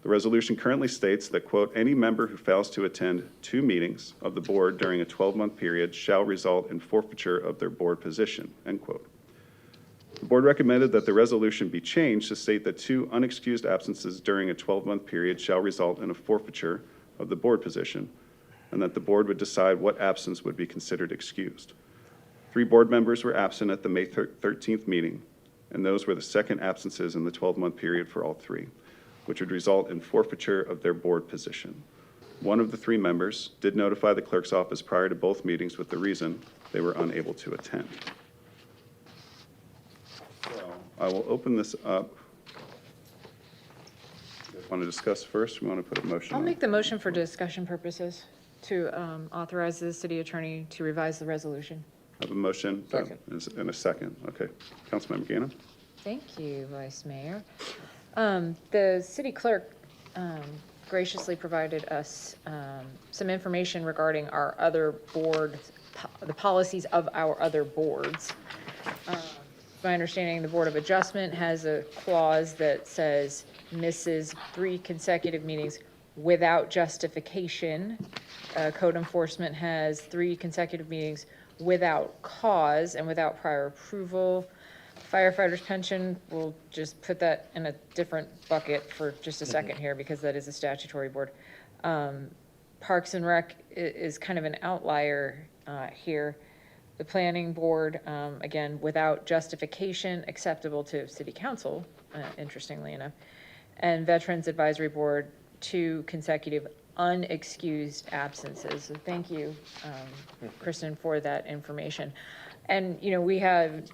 The resolution currently states that, quote, any member who fails to attend 2 meetings of the board during a 12-month period shall result in forfeiture of their board position, end quote. The board recommended that the resolution be changed to state that 2 unexcused absences during a 12-month period shall result in a forfeiture of the board position, and that the board would decide what absence would be considered excused. 3 board members were absent at the May 13th meeting, and those were the second absences in the 12-month period for all 3, which would result in forfeiture of their board position. One of the 3 members did notify the clerk's office prior to both meetings with the reason they were unable to attend. So I will open this up. You guys want to discuss first? We want to put a motion I'll on? make the motion for discussion purposes to authorize the city attorney to revise the resolution. I have a motion. Second. And a second. Okay. Councilmember Gannon? Thank you, Vice Mayor. The city clerk graciously provided us some information regarding our other board, the policies of our other boards. My understanding, the Board of Adjustment has a clause that says misses 3 consecutive meetings without justification. Code enforcement has 3 consecutive meetings without cause and without prior approval. Firefighters pension, we'll just put that in a different bucket for just a second here because that is a statutory board. Parks and Rec is kind of an outlier here. The planning board, again, without justification acceptable to city council, interestingly enough. And Veterans Advisory Board, 2 consecutive unexcused absences. So thank you, Kristen, for that information. And, you know, we had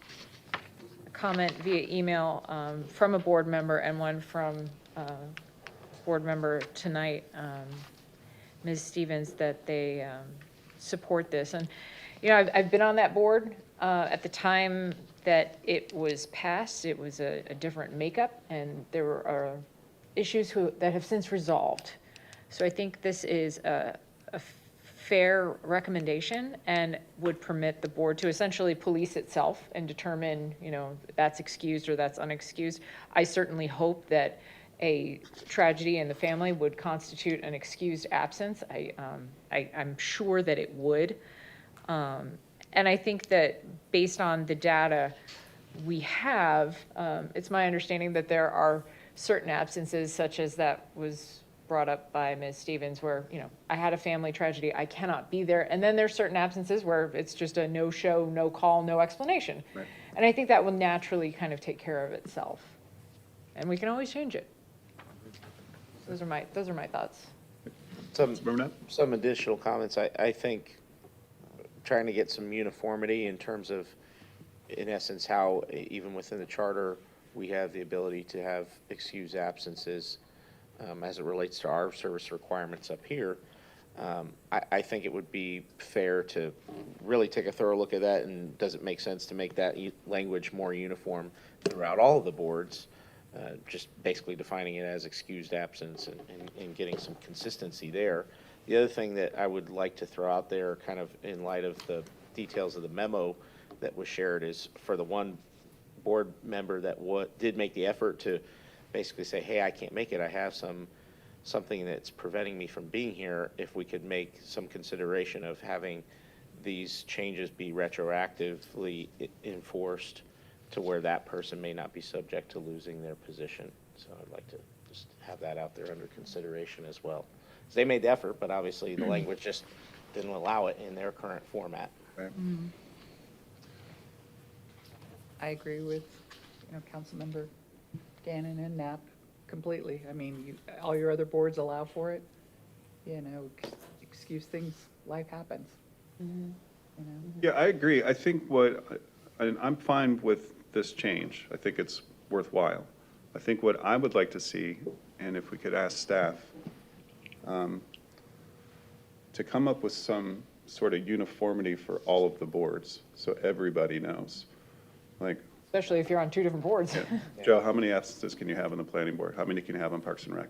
a comment via email from a board member and one from board member tonight, Ms. Stevens, that they support this. And, you know, I've been on that board. At the time that it was passed, it was a different makeup, and there were issues that have since resolved. So I think this is a fair recommendation and would permit the board to essentially police itself and determine, you know, that's excused or that's unexcused. I certainly hope that a tragedy in the family would constitute an excused absence. I'm sure that it would. And I think that based on the data we have, it's my understanding that there are certain absences, such as that was brought up by Ms. Stevens, where, you know, I had a family tragedy, I cannot be there. And then there's certain absences where it's just a no show, no call, no explanation. Right. And I think that will naturally kind of take care of itself. And we can always change it. Those are my thoughts. Some additional comments. I think trying to get some uniformity in terms of, in essence, how even within the charter, we have the ability to have excused absences as it relates to our service requirements up here. I think it would be fair to really take a thorough look at that, and does it make sense to make that language more uniform throughout all of the boards, just basically defining it as excused absence and getting some consistency there. The other thing that I would like to throw out there, kind of in light of the details of the memo that was shared, is for the one board member that did make the effort to basically say, hey, I can't make it, I have something that's preventing me from being here, if we could make some consideration of having these changes be retroactively enforced to where that person may not be subject to losing their position. So I'd like to just have that out there under consideration as well. They made the effort, but obviously the language just didn't allow it in their current format. Right. I agree with, you know, Councilmember Gannon and Knapp completely. I mean, all your other boards allow for it. You know, excuse things, life happens. You know? Yeah, I agree. I think I'm fine with this change. I think it's worthwhile. I think what I would like to see, and if we could ask staff to come up with some sort of uniformity for all of the boards, so everybody knows. Like, Especially if you're on two different boards. Joe, how many absences can you have on the planning board? How many can you have on Parks and Rec?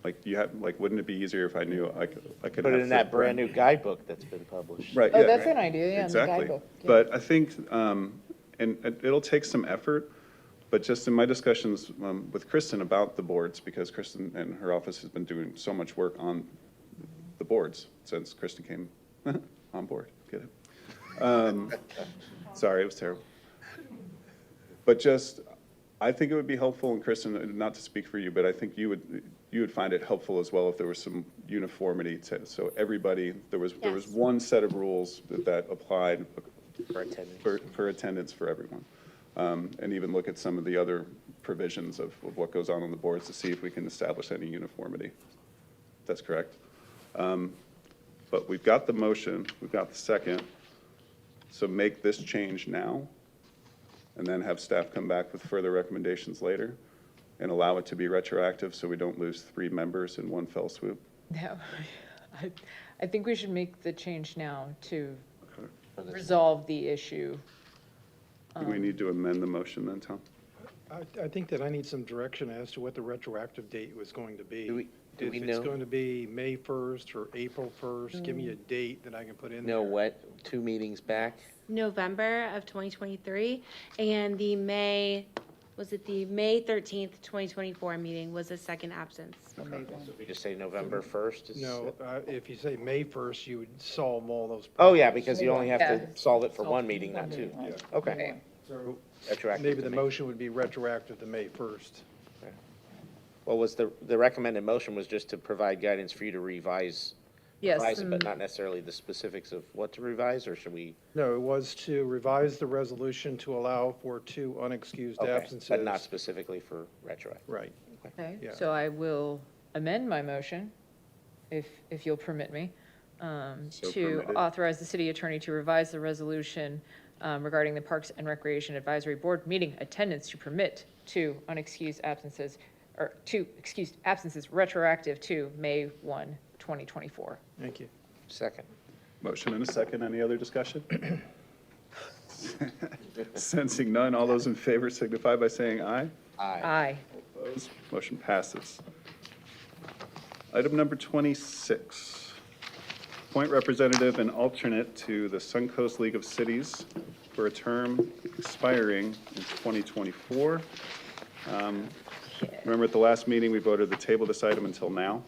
Like, wouldn't it be easier if I knew I could Put it have in that for brand new guidebook that's been published. Right, Oh, yeah. that's an idea, yeah, in the Exactly. guidebook. Yeah. But I think, and it'll take some effort, but just in my discussions with Kristen about the boards, because Kristen and her office has been doing so much work on the boards since Kristen came on board. Get it? Sorry, it was terrible. But just, I think it would be helpful, and Kristen, not to speak for you, but I think you would find it helpful as well if there was some uniformity to, so everybody, there was one set of rules that applied for attendance for everyone. And even look at some of the other provisions of what goes on the boards to see if we can establish any uniformity. That's correct. But we've got the motion, we've got the second, so make this change now, and then have staff come back with further recommendations later, and allow it to be retroactive so we don't lose 3 members in one fell swoop. No, I think we should make the change now to resolve the issue. Do we need to amend the motion then, Tom? I think that I need some direction as to what the retroactive date was going to be. Do we If it's know? going to be May 1st or April 1st, give me a date that I can put in there. Know what, 2 meetings back? November of 2023, and the May 13th, 2024 meeting was the second absence. We just say November 1st? is- No, if you say May 1st, you would solve all those Oh, problems. yeah, because you only have Yeah. to solve it for one meeting, not 2. Okay. So Retroactive maybe to the May. motion would be retroactive to May 1st. Well, was the recommended motion was just to provide guidance for you to revise Yes. it, but not necessarily the specifics of what to revise, or should we? No, it was to revise the resolution to allow for 2 unexcused Okay, absences. but not specifically for retroactive. Right. Okay, Yeah. so I will amend my motion, if you'll permit me, So to permitted. authorize the city attorney to revise the resolution regarding the Parks and Recreation Advisory Board meeting attendance to permit 2 unexcused absences, or 2 excused absences retroactive to May 1, 2024. Thank you. Second. Motion and a second. Any other discussion? Sensing none, all those in favor signify by saying aye. Aye. Opposed? Motion passes. Item number 26, appoint representative and alternate to the Suncoast League of Cities for a term expiring in 2024. Remember at the last meeting, we voted to table this item until now.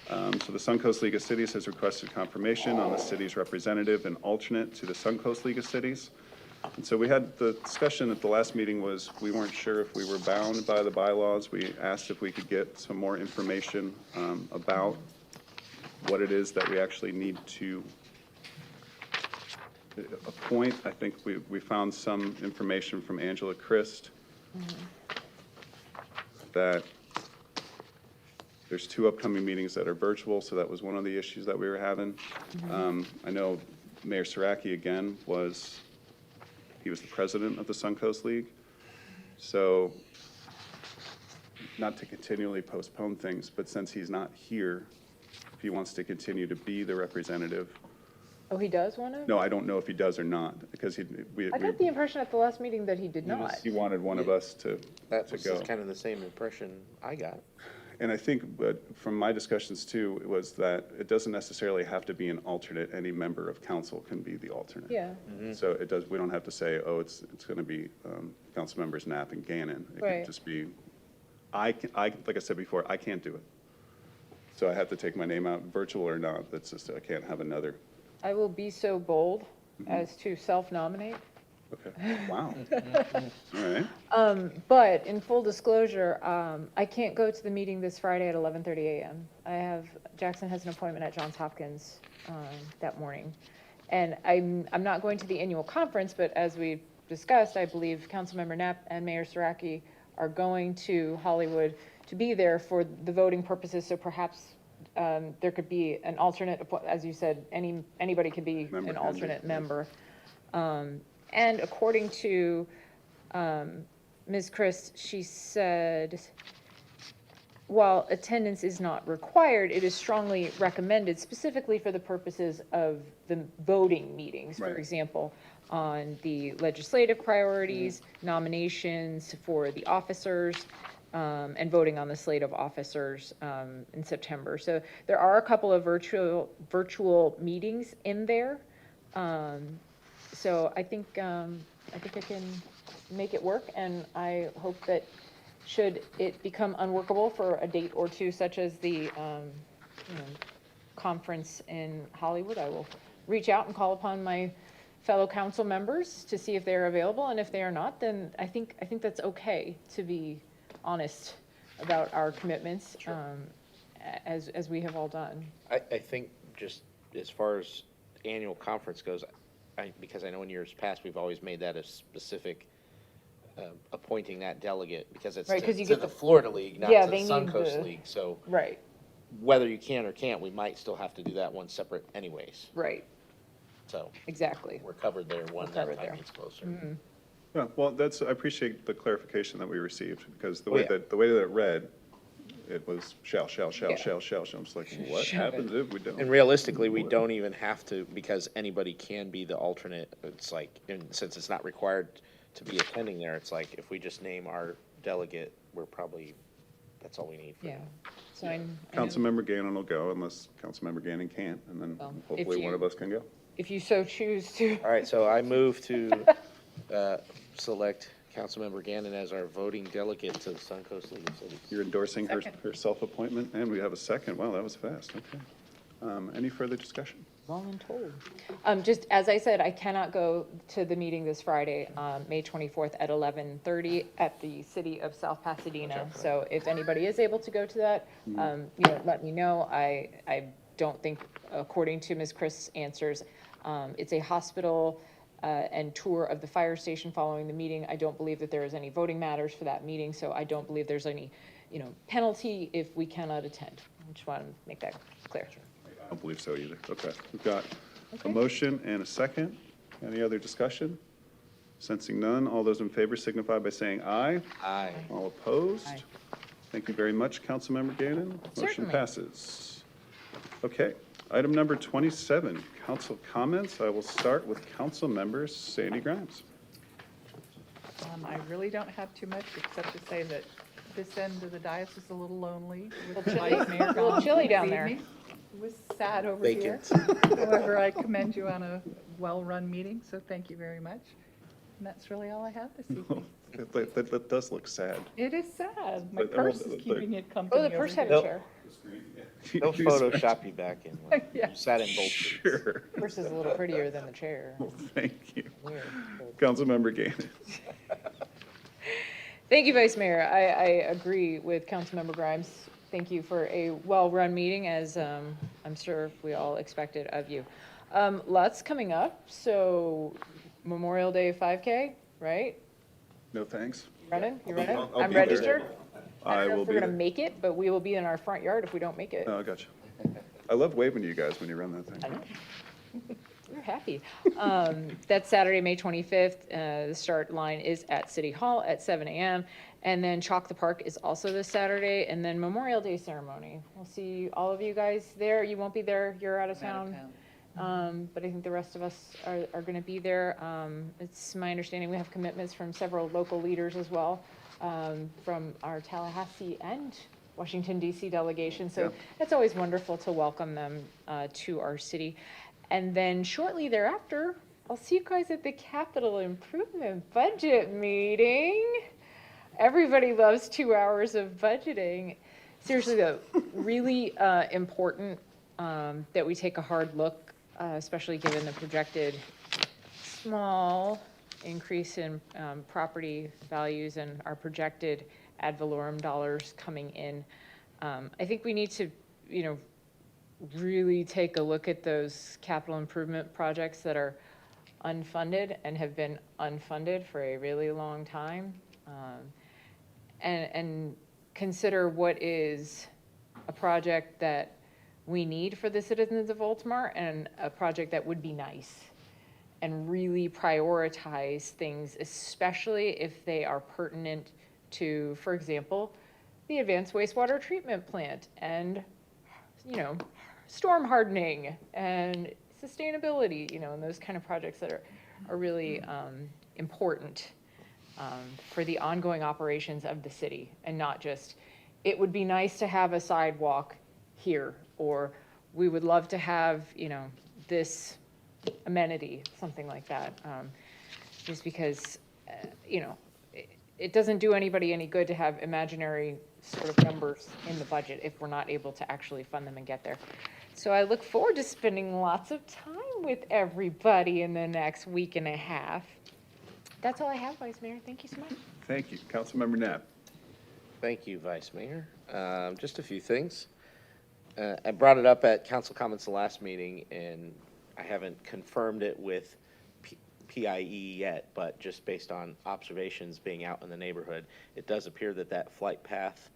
So the Suncoast League of Cities has requested confirmation on the city's representative and alternate to the Suncoast League of Cities. And so we had the discussion at the last meeting was, we weren't sure if we were bound by the bylaws. We asked if we could get some more information about what it is that we actually need to appoint. I think we found some information from Angela Christ that there's 2 upcoming meetings that are virtual, so that was one of the issues that we were having. I know Mayor Saraki, again, he was the president of the Suncoast League. So, not to continually postpone things, but since he's not here, if he wants to continue to be the representative. Oh, he does want to? No, I don't know if he does or not, because I got the impression at the last meeting that he did not. he wanted one of us to That was go. just kind of the same impression I got. And I think, but from my discussions too, it was that it doesn't necessarily have to be an alternate. Any member of council can be the alternate. Yeah. So it does, we don't have to say, oh, it's going to be council members Knapp and Gannon. It Right. can just be, like I said before, I can't do it. So I have to take my name out, virtual or not. That's just, I can't have another. I will be so bold as to self-nominate. Okay, wow. All right. But in full disclosure, I can't go to the meeting this Friday at 11:30 a.m. Jackson has an appointment at Johns Hopkins that morning. And I'm not going to the annual conference, but as we discussed, I believe Councilmember Knapp and Mayor Saraki are going to Hollywood to be there for the voting purposes, so perhaps there could be an alternate, as you said, anybody could be an alternate member. And according to Ms. Christ, she said while attendance is not required, it is strongly recommended specifically for the purposes of the voting meetings. For Right. example, on the legislative priorities, nominations for the officers, and voting on the slate of officers in September. So there are a couple of virtual meetings in there. So I think I can make it work, and I hope that should it become unworkable for a date or two, such as the conference in Hollywood, I will reach out and call upon my fellow council members to see if they're available, and if they are not, then I think that's okay to be honest about our commitments, as we have all done. I think just as far as annual conference goes, because I know in years past, we've always made that a specific appointing that delegate, because it's Right, 'cause you to get the the- Florida League, not Yeah, to they the need Suncoast the- League. So Right, whether you can or can't, we might still have to do that one separate anyways. right, So exactly. we're covered there when that covered time there. gets closer. Mhm. Yeah, well, I appreciate the clarification that we received, because the Oh, way yeah. that it read, it was shall. Yeah. I'm just like, what happens if we don't? And realistically, we don't even have to, because anybody can be the alternate. It's like, and since it's not required to be attending there, it's like, if we just name our delegate, that's all we need. Yeah, so I know. Councilmember Gannon will go unless Councilmember Gannon can't, and then Well, if hopefully one you- of us can go. If you so choose to. All right, so I move to select Councilmember Gannon as our voting delegate to the Suncoast League of Cities. You're endorsing her self-appointment, and we have a second. Wow, that was fast, okay. Any further discussion? Voluntold. Just as I said, I cannot go to the meeting this Friday, May 24th at 11:30 at the city of South Pasadena. So if anybody is able to go to that, let me know. I don't think, according to Ms. Chris' answers, it's a hospital and tour of the fire station following the meeting. I don't believe that there is any voting matters for that meeting, so I don't believe there's any, penalty if we cannot attend. I just want to make that clear. I don't believe so either. Okay, we've got a Okay. motion and a second. Any other discussion? Sensing none, all those in favor signify by saying aye. Aye. All opposed? Aye. Thank you very much, Councilmember Gannon. Motion Certainly. passes. Okay, item number 27, council comments. I will start with Councilmember Sandy Grimes. I really don't have too much except to say that this end of the dais is a little lonely. with A little the vice chilly- mayor a little gone chilly this down there. evening. It was sad over Vacant. here. However, I commend you on a well-run meeting, so thank you very much. And that's really all I have this evening. That does look sad. It is sad. My But, purse well, is keeping it company Oh, the over purse had here. a chair. They'll Photoshop you back in. When Yeah. You sat in both seats. Sure. Purse is a little prettier than the chair. Well, thank you. Weird. Councilmember Gannon. Thank you, Vice Mayor. I agree with Councilmember Grimes. Thank you for a well-run meeting, as I'm sure we all expected of you. Lots coming up, so Memorial Day 5K, right? No thanks. Running? You running? I'll I'm be there. registered. I don't know will if be we're gonna there. make it, but we will be in our front yard if we don't make it. Oh, gotcha. I love waving to you guys when you run that thing. I know. We're happy. That's Saturday, May 25th. The start line is at City Hall at 7 a.m. And then Chalk the Park is also this Saturday, and then Memorial Day ceremony. We'll see all of you guys there. You won't be there, you're out of town. But I think the rest of us are gonna be there. It's my understanding we have commitments from several local leaders as well, from our Tallahassee and Washington DC delegation. So it's always wonderful to welcome them to our city. And then shortly thereafter, I'll see you guys at the Capital Improvement Budget Meeting. Everybody loves 2 hours of budgeting. Seriously though, really important that we take a hard look, especially given the projected small increase in property values and our projected ad valorem dollars coming in. I think we need to, really take a look at those capital improvement projects that are unfunded and have been unfunded for a really long time. And consider what is a project that we need for the citizens of Oldsmar and a project that would be nice. And really prioritize things, especially if they are pertinent to, for example, the advanced wastewater treatment plant and, storm hardening and sustainability, and those kind of projects that are really important for the ongoing operations of the city, and not just, it would be nice to have a sidewalk here, or we would love to have, this amenity, something like that. Just because, it doesn't do anybody any good to have imaginary sort of numbers in the budget if we're not able to actually fund them and get there. So I look forward to spending lots of time with everybody in the next week and a half. That's all I have, Vice Mayor. Thank you so much. Thank you. Councilmember Knapp. Thank you, Vice Mayor. Just a few things. I brought it up at council comments the last meeting, and I haven't confirmed it with PIE yet, but just based on observations being out in the neighborhood, it does appear that that flight path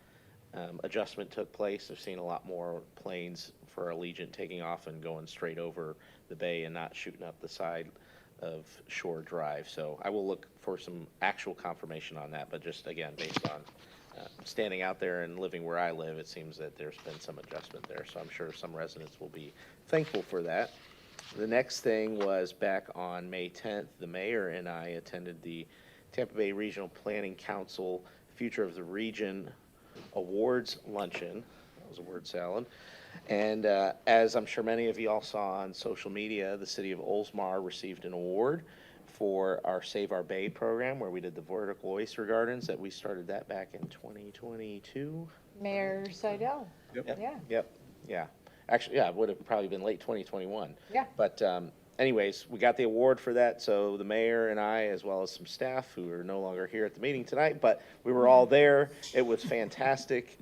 adjustment took place. I've seen a lot more planes for Allegiant taking off and going straight over the bay and not shooting up the side of Shore Drive. So I will look for some actual confirmation on that, but just again, based on standing out there and living where I live, it seems that there's been some adjustment there. So I'm sure some residents will be thankful for that. The next thing was back on May 10th, the mayor and I attended the Tampa Bay Regional Planning Council Future of the Region Awards Luncheon. That was a word salad. And as I'm sure many of you all saw on social media, the city of Oldsmar received an award for our Save Our Bay program, where we did the vertical oyster gardens. That we started that back in 2022. Mayor Seidel. Yep. Yeah. Actually, yeah, it would have probably been late 2021. Yeah. But anyways, we got the award for that. So the mayor and I, as well as some staff who are no longer here at the meeting tonight, but we were all there. It was fantastic.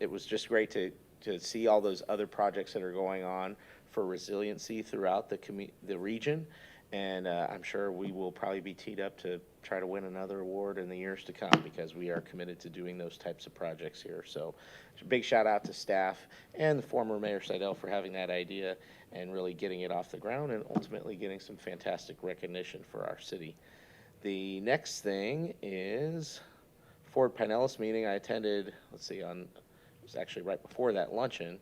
It was just great to see all those other projects that are going on for resiliency throughout the region. And I'm sure we will probably be teed up to try to win another award in the years to come, because we are committed to doing those types of projects here. So a big shout out to staff and the former Mayor Seidel for having that idea and really getting it off the ground and ultimately getting some fantastic recognition for our city. The next thing is Ford Pinellas meeting I attended, it was actually right before that luncheon.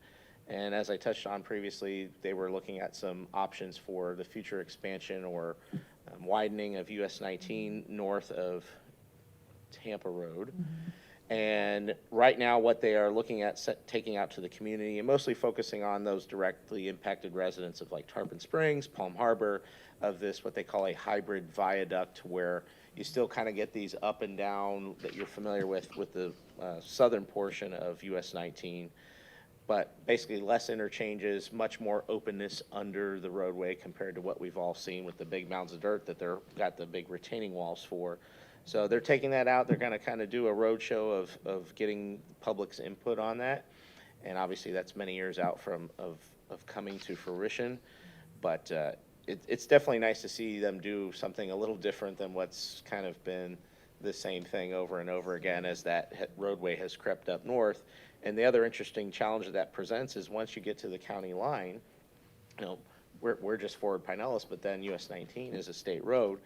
And as I touched on previously, they were looking at some options for the future expansion or widening of US 19 north of Tampa Road. And right now, what they are looking at taking out to the community and mostly focusing on those directly impacted residents of like Tarpon Springs, Palm Harbor, of this, what they call a hybrid viaduct, where you still kind of get these up and down that you're familiar with the southern portion of US 19. But basically less interchanges, much more openness under the roadway compared to what we've all seen with the big mounds of dirt that they're got the big retaining walls for. So they're taking that out. They're going to kind of do a road show of getting public's input on that. And obviously that's many years out of coming to fruition. But it's definitely nice to see them do something a little different than what's kind of been the same thing over and over again as that roadway has crept up north. And the other interesting challenge that presents is once you get to the county line, we're just Ford Pinellas, but then US 19 is a state road.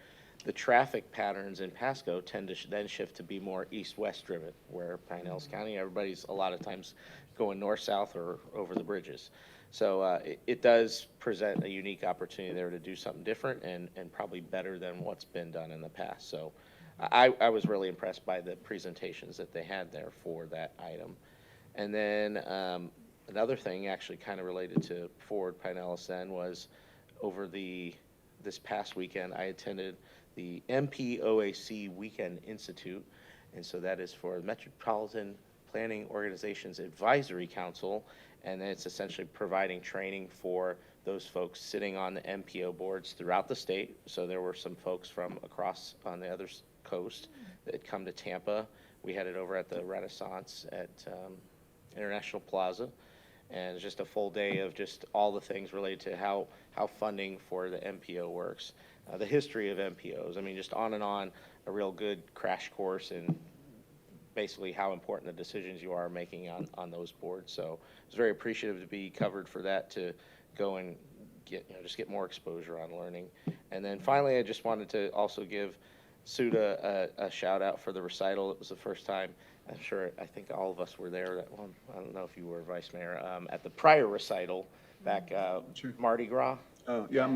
The traffic patterns in Pasco tend to then shift to be more east-west driven, where Pinellas County, everybody's a lot of times going north-south or over the bridges. So it does present a unique opportunity there to do something different and probably better than what's been done in the past. So I was really impressed by the presentations that they had there for that item. And then another thing actually kind of related to Ford Pinellas then was over this past weekend, I attended the MPOAC Weekend Institute. And so that is for the Metropolitan Planning Organizations Advisory Council. And it's essentially providing training for those folks sitting on the MPO boards throughout the state. So there were some folks from across on the other coast that had come to Tampa. We had it over at the Renaissance at International Plaza, and it's just a full day of just all the things related to how funding for the MPO works, the history of MPOs. I mean, just on and on, a real good crash course in basically how important the decisions you are making on those boards. So I was very appreciative to be covered for that, to go and get more exposure on learning. And then finally, I just wanted to also give Suda a shout out for the recital. It was the first time I'm sure, I think all of us were there that one, I don't know if you were, Vice Mayor, at the prior recital back, Mardi Gras. Oh, yeah,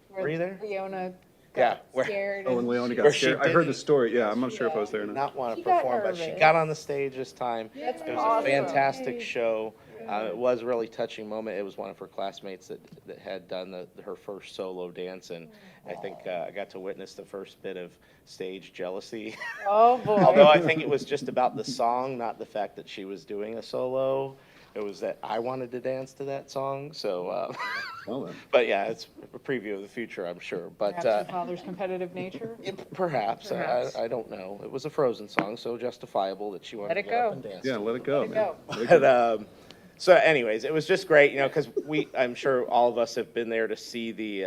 Were you there? Leona Yeah. got where- scared. oh, and Leona Where got she scared. I did- heard the story, yeah, I'm not sure if I was there or not. Not want to She got perform, but she nervous. got on the stage this time. That's It was awesome. a fantastic show. It was a really touching moment. It was one of her classmates that had done her first solo dance, and I think I got to witness the first bit of stage jealousy. Oh, boy. Although I think it was just about the song, not the fact that she was doing a solo. It was that I wanted to dance to that song, so, Well then. but yeah, it's a preview of the future, I'm sure. But Perhaps your father's competitive nature? perhaps, Perhaps. I don't know. It was a Frozen song, so justifiable that she wanted Let to it get up go. and dance. Yeah, let it go, Let it man. go. Let it go. But, so anyways, it was just great, because I'm sure all of us have been there to see the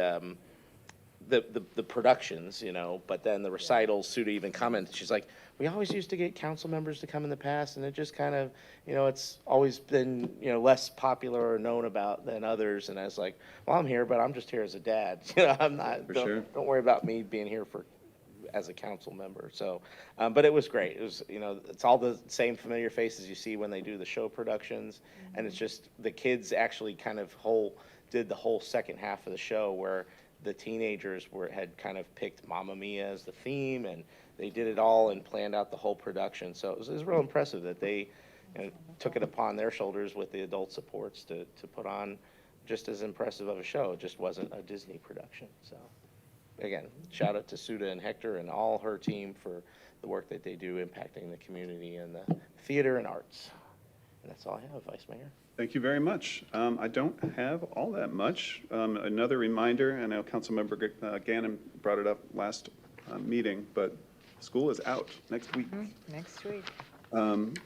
productions, but then the recitals, Suda even commented, she's like, we always used to get council members to come in the past, and it just kind of, it's always been, less popular or known about than others, and I was like, well, I'm here, but I'm just here as a dad, I'm not, For sure. don't worry about me being here as a council member, so, but it was great, it was, it's all the same familiar faces you see when they do the show productions, and it's just, the kids actually kind of did the whole second half of the show where the teenagers had kind of picked Mamma Mia as the theme, and they did it all and planned out the whole production. So it was real impressive that they took it upon their shoulders with the adult supports to put on just as impressive of a show. It just wasn't a Disney production. So again, shout out to Suda and Hector and all her team for the work that they do impacting the community and the theater and arts. And that's all I have, Vice Mayor. Thank you very much. I don't have all that much. Another reminder, I know Councilmember Gannon brought it up last meeting, but school is out next week. Next week. And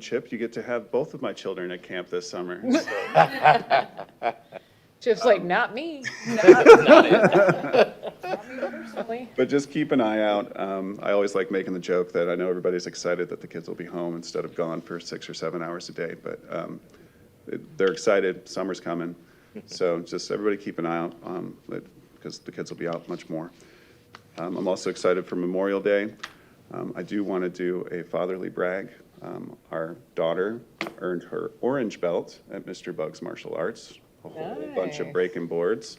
Chip, you get to have both of my children at camp this summer. Chip's like, not me. Not me personally. But just keep an eye out. I always like making the joke that I know everybody's excited that the kids will be home instead of gone for 6 or 7 hours a day, but they're excited. Summer's coming. So just everybody keep an eye out because the kids will be out much more. I'm also excited for Memorial Day. I do want to do a fatherly brag. Our daughter earned her orange belt at Mr. Bug's Martial Arts, a whole bunch of Nice. breaking boards.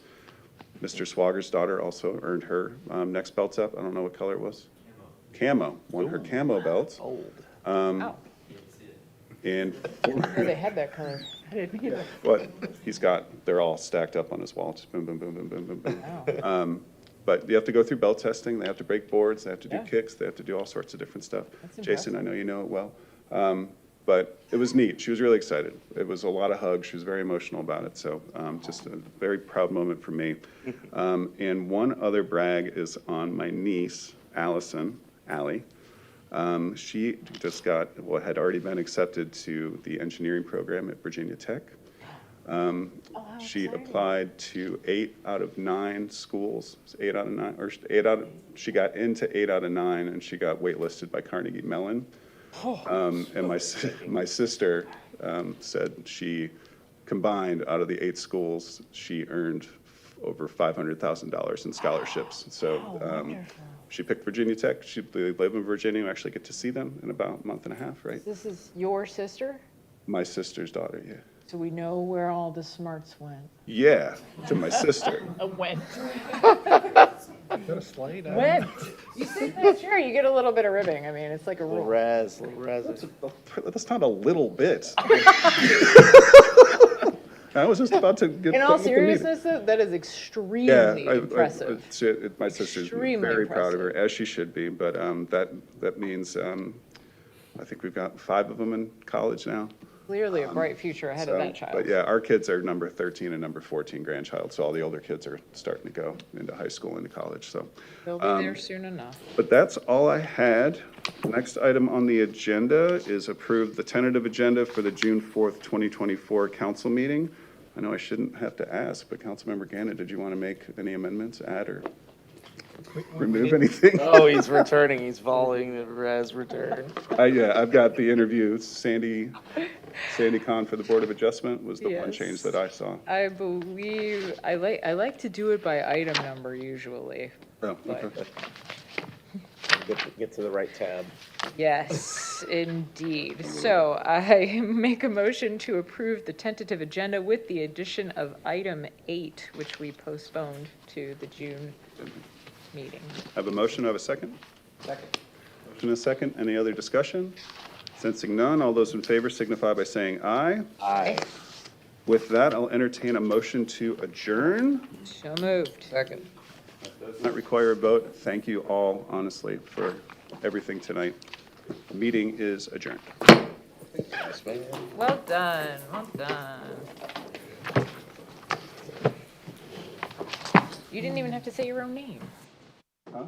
Mr. Swagger's daughter also earned her next belt up. I don't know what color it was. Camo. Won her camo belt. Wow. And Oh, they had that color. I didn't either. what they're all stacked up on his wall. Just boom, boom, boom, boom, boom, boom, boom. Wow. But you have to go through belt testing. They have to break boards. They have to do Yeah. kicks. They have to do all sorts of different stuff. That's Jason, impressive. I know you know it well. But it was neat. She was really excited. It was a lot of hugs. She was very emotional about it. So just a very proud moment for me. And one other brag is on my niece, Allie. She just got what had already been accepted to the engineering program at Virginia Tech. She applied to 8 out of 9 schools. She got into 8 out of 9, and she got waitlisted by Carnegie Mellon. And my sister said she combined out of the 8 schools, she earned over $500,000 in scholarships. So she picked Virginia Tech. They live in Virginia. We actually get to see them in about a month and a half, right? This is your sister? My sister's daughter, yeah. So we know where all the smarts went. Yeah, to my sister. Went. Got a slide out. Went. You sit in that chair, you get a little bit of ribbing. I mean, it's like a Little rule. res. That's not a little bit. I was just about to get. In all done with the meeting. seriousness, though, that is extremely Yeah, impressive. my sister's Extremely very proud of her, impressive. as she should be, but that means, I think we've got 5 of them in college now. Clearly a bright future ahead of that child. But yeah, our kids are number 13 and number 14 grandchild, so all the older kids are starting to go into high school, into college, so. They'll be there soon enough. But that's all I had. The next item on the agenda is approve the tentative agenda for the June 4th, 2024 council meeting. I know I shouldn't have to ask, but Councilmember Gannon, did you want to make any amendments, add, or remove anything? Oh, he's returning. He's following the res return. Yeah, I've got the interview. Sandy Kahn for the Board of Adjustment was the one Yes. change that I saw. I believe, I like to do it by item number usually. Oh, But- okay. Get to the right tab. Yes, indeed. So I make a motion to approve the tentative agenda with the addition of item 8, which we postponed to the June meeting. I have a motion, I have a second? Second. Motion and a second. Any other discussion? Sensing none, all those in favor signify by saying aye. Aye. With that, I'll entertain a motion to adjourn. So moved. Second. Does not require a vote. Thank you all, honestly, for everything tonight. The meeting is adjourned. Well done, well done. You didn't even have to say your own name. Huh?